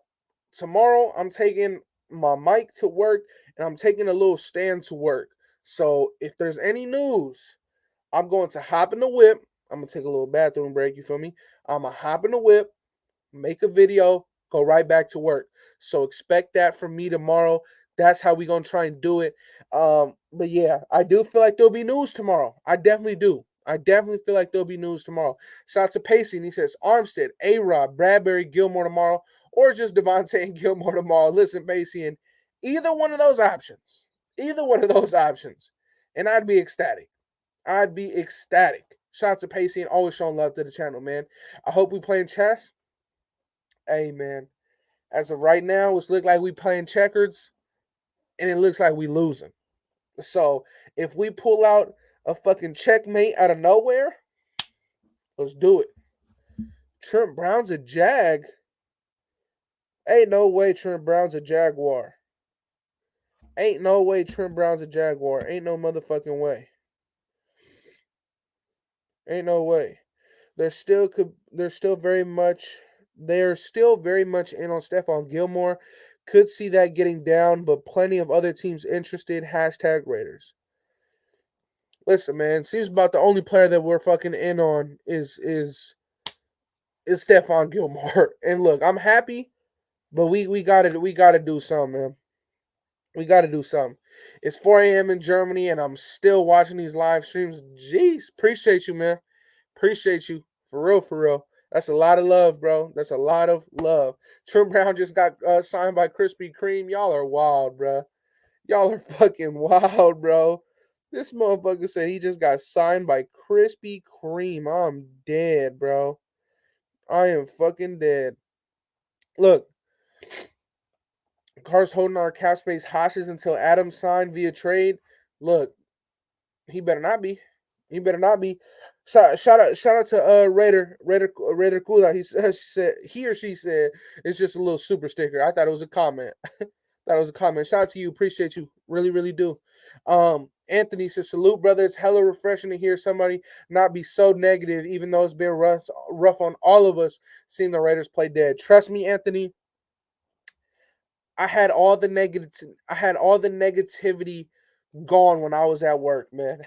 Tomorrow, I'm taking my mic to work, and I'm taking a little stand to work. So, if there's any news, I'm going to hop in the whip. I'm going to take a little bathroom break, you feel me? I'm going to hop in the whip, make a video, go right back to work. So expect that from me tomorrow. That's how we're going to try and do it. But yeah, I do feel like there'll be news tomorrow. I definitely do. I definitely feel like there'll be news tomorrow. Shout out to Pacey, and he says, Armstead, A-Rod, Bradbury, Gilmore tomorrow, or just Devontae and Gilmore tomorrow. Listen, Pacey, and either one of those options, and I'd be ecstatic. Shout out to Pacey and always showing love to the channel, man. I hope we playing chess. Hey, man. As of right now, it's look like we playing checkers, and it looks like we losing. So if we pull out a fucking checkmate out of nowhere, let's do it. Trent Brown's a Jag. Ain't no way Trent Brown's a Jaguar. Ain't no way Trent Brown's a Jaguar. Ain't no motherfucking way. Ain't no way. They're still very much in on Stephon Gilmore. Could see that getting down, but plenty of other teams interested. #Raiders. Listen, man, seems about the only player that we're fucking in on is Stephon Gilmore. And look, I'm happy, but we gotta do something, man. We gotta do something. It's 4 a.m. in Germany, and I'm still watching these live streams. Jeez, appreciate you, man. Appreciate you. For real, for real. That's a lot of love, bro. That's a lot of love. Trent Brown just got signed by Krispy Kreme. Y'all are wild, bro. Y'all are fucking wild, bro. This motherfucker said he just got signed by Krispy Kreme. I'm dead, bro. I am fucking dead. Look, Carr's holding our cap space hostage until Adams signed via trade. Look, he better not be. He better not be. Shout out to Raider Kula. He or she said it's just a little super sticker. I thought it was a comment. Shout out to you. Appreciate you. Really, really do. Anthony says, salute, brother. It's hella refreshing to hear somebody not be so negative, even though it's been rough on all of us seeing the Raiders play dead. Trust me, Anthony. I had all the negativity gone when I was at work, man.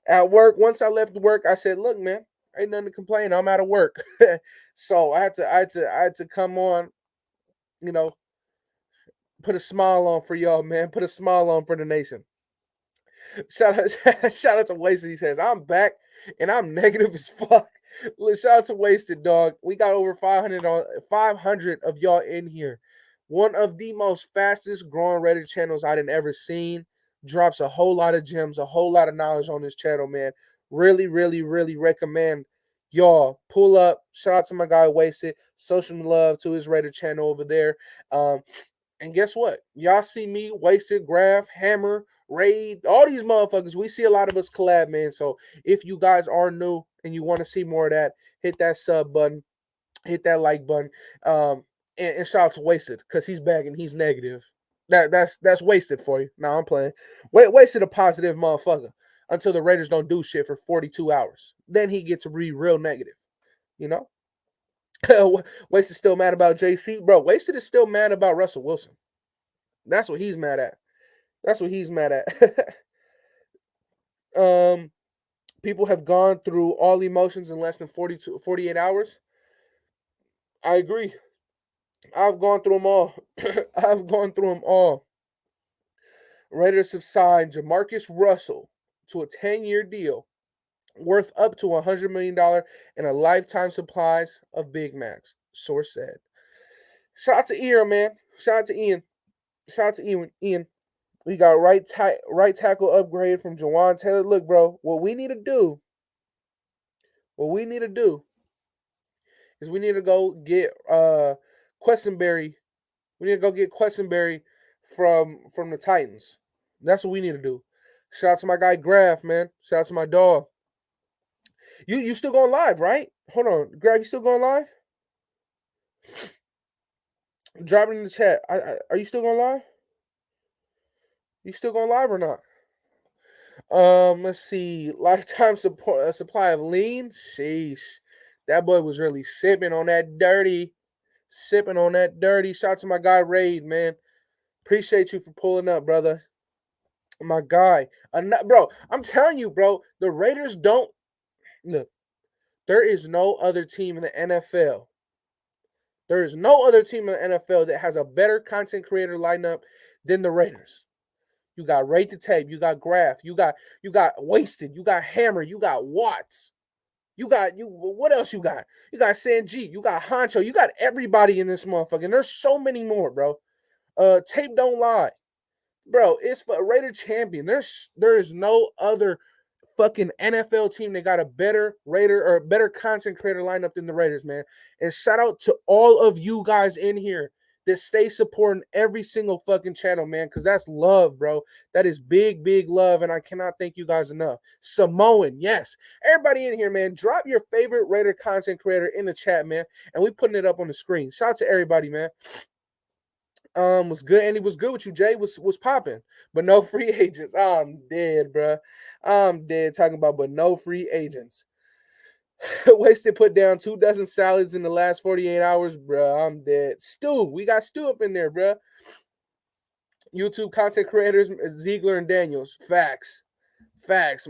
At work, once I left work, I said, "Look, man, ain't nothing to complain. I'm out of work." So I had to come on, you know, put a smile on for y'all, man. Put a smile on for the nation. Shout out, shout out to Wasted. He says, "I'm back and I'm negative as fuck." Shout out to Wasted, dog. We got over 500 of y'all in here. One of the most fastest growing Reddit channels I'd ever seen. Drops a whole lot of gems, a whole lot of knowledge on this channel, man. Really, really, really recommend y'all pull up. Shout out to my guy Wasted. Social love to his Reddit channel over there. And guess what? Y'all see me, Wasted, Graph, Hammer, Raid, all these motherfuckers. We see a lot of us collab, man. So if you guys are new and you want to see more of that, hit that sub button, hit that like button, and shout out to Wasted because he's back and he's negative. That's Wasted for you. Now I'm playing. Wasted a positive motherfucker until the Raiders don't do shit for 42 hours. Then he gets to be real negative. You know. Wasted still mad about JC, bro. Wasted is still mad about Russell Wilson. That's what he's mad at. That's what he's mad at. People have gone through all emotions in less than 48 hours. I agree. I've gone through them all. I've gone through them all. Raiders have signed Jamarcus Russell to a 10-year deal worth up to $100 million and a lifetime supplies of Big Macs. Source said. Shout out to Ian, man. Shout out to Ian. Shout out to Ian. We got right tackle upgrade from Jawan Taylor. Look, bro, what we need to do is we need to go get Questenberry. We need to go get Questenberry from the Titans. That's what we need to do. Shout out to my guy Graf, man. Shout out to my dog. You still going live, right? Hold on, Graf, you still going live? Drop it in the chat. Are you still going live? You still going live or not? Let's see. Lifetime supply of lean. Sheesh. That boy was really sipping on that dirty. Sipping on that dirty. Shout out to my guy Raid, man. Appreciate you for pulling up, brother. My guy. Bro, I'm telling you, bro, the Raiders don't look. There is no other team in the NFL. There is no other team in the NFL that has a better content creator lineup than the Raiders. You got Rate the Tape, you got Graph, you got Wasted, you got Hammer, you got Watts. What else you got? You got Sanjeet, you got Honcho, you got everybody in this motherfucker. And there's so many more, bro. Tape don't lie. Bro, it's for a Raider champion. There is no other fucking NFL team that got a better Raider or a better content creator lineup than the Raiders, man. And shout out to all of you guys in here that stay supporting every single fucking channel, man, because that's love, bro. That is big, big love, and I cannot thank you guys enough. Samoan, yes. Everybody in here, man, drop your favorite Raider content creator in the chat, man, and we putting it up on the screen. Shout out to everybody, man. Was good. Andy was good with you. Jay was popping, but no free agents. I'm dead, bro. I'm dead talking about, but no free agents. Wasted put down 2 dozen salads in the last 48 hours, bro. I'm dead. Stu, we got Stu up in there, bro. YouTube content creators, Ziegler and Daniels. Facts.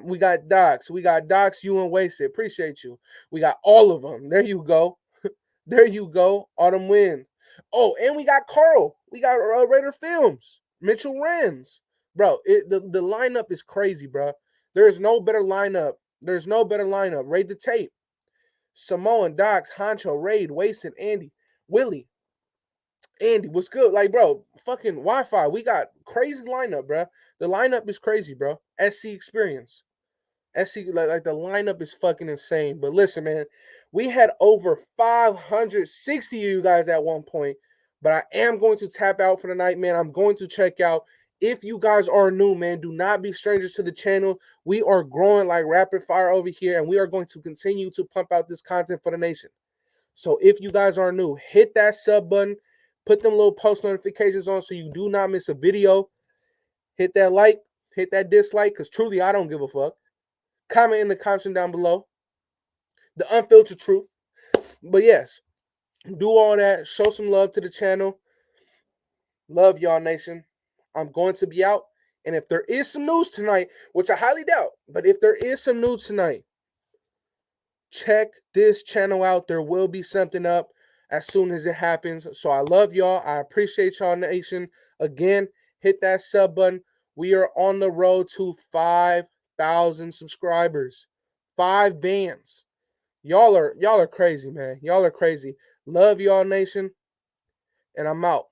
We got Docs. You and Wasted. Appreciate you. We got all of them. There you go. There you go. Autumn Wind. Oh, and we got Carl. We got Raider Films. Mitchell Renz. Bro, the lineup is crazy, bro. There's no better lineup. Raid the Tape. Samoan, Docs, Honcho, Raid, Wasted, Andy, Willie. Andy, what's good? Like, bro, fucking Wi-Fi. We got crazy lineup, bro. The lineup is crazy, bro. SC Experience. SC, like the lineup is fucking insane. But listen, man, we had over 560 of you guys at one point. But I am going to tap out for the night, man. I'm going to check out. If you guys are new, man, do not be strangers to the channel. We are growing like rapid fire over here, and we are going to continue to pump out this content for the nation. So if you guys are new, hit that sub button. Put them little post notifications on so you do not miss a video. Hit that like, hit that dislike, because truly I don't give a fuck. Comment in the comments down below. The unfiltered truth. But yes, do all that. Show some love to the channel. Love y'all, nation. I'm going to be out. And if there is some news tonight, which I highly doubt, but if there is some news tonight, check this channel out. There will be something up as soon as it happens. So I love y'all. I appreciate y'all, nation. Again, hit that sub button. We are on the road to 5,000 subscribers. 5 bands. Y'all are crazy, man. Y'all are crazy. Love y'all, nation. And I'm out.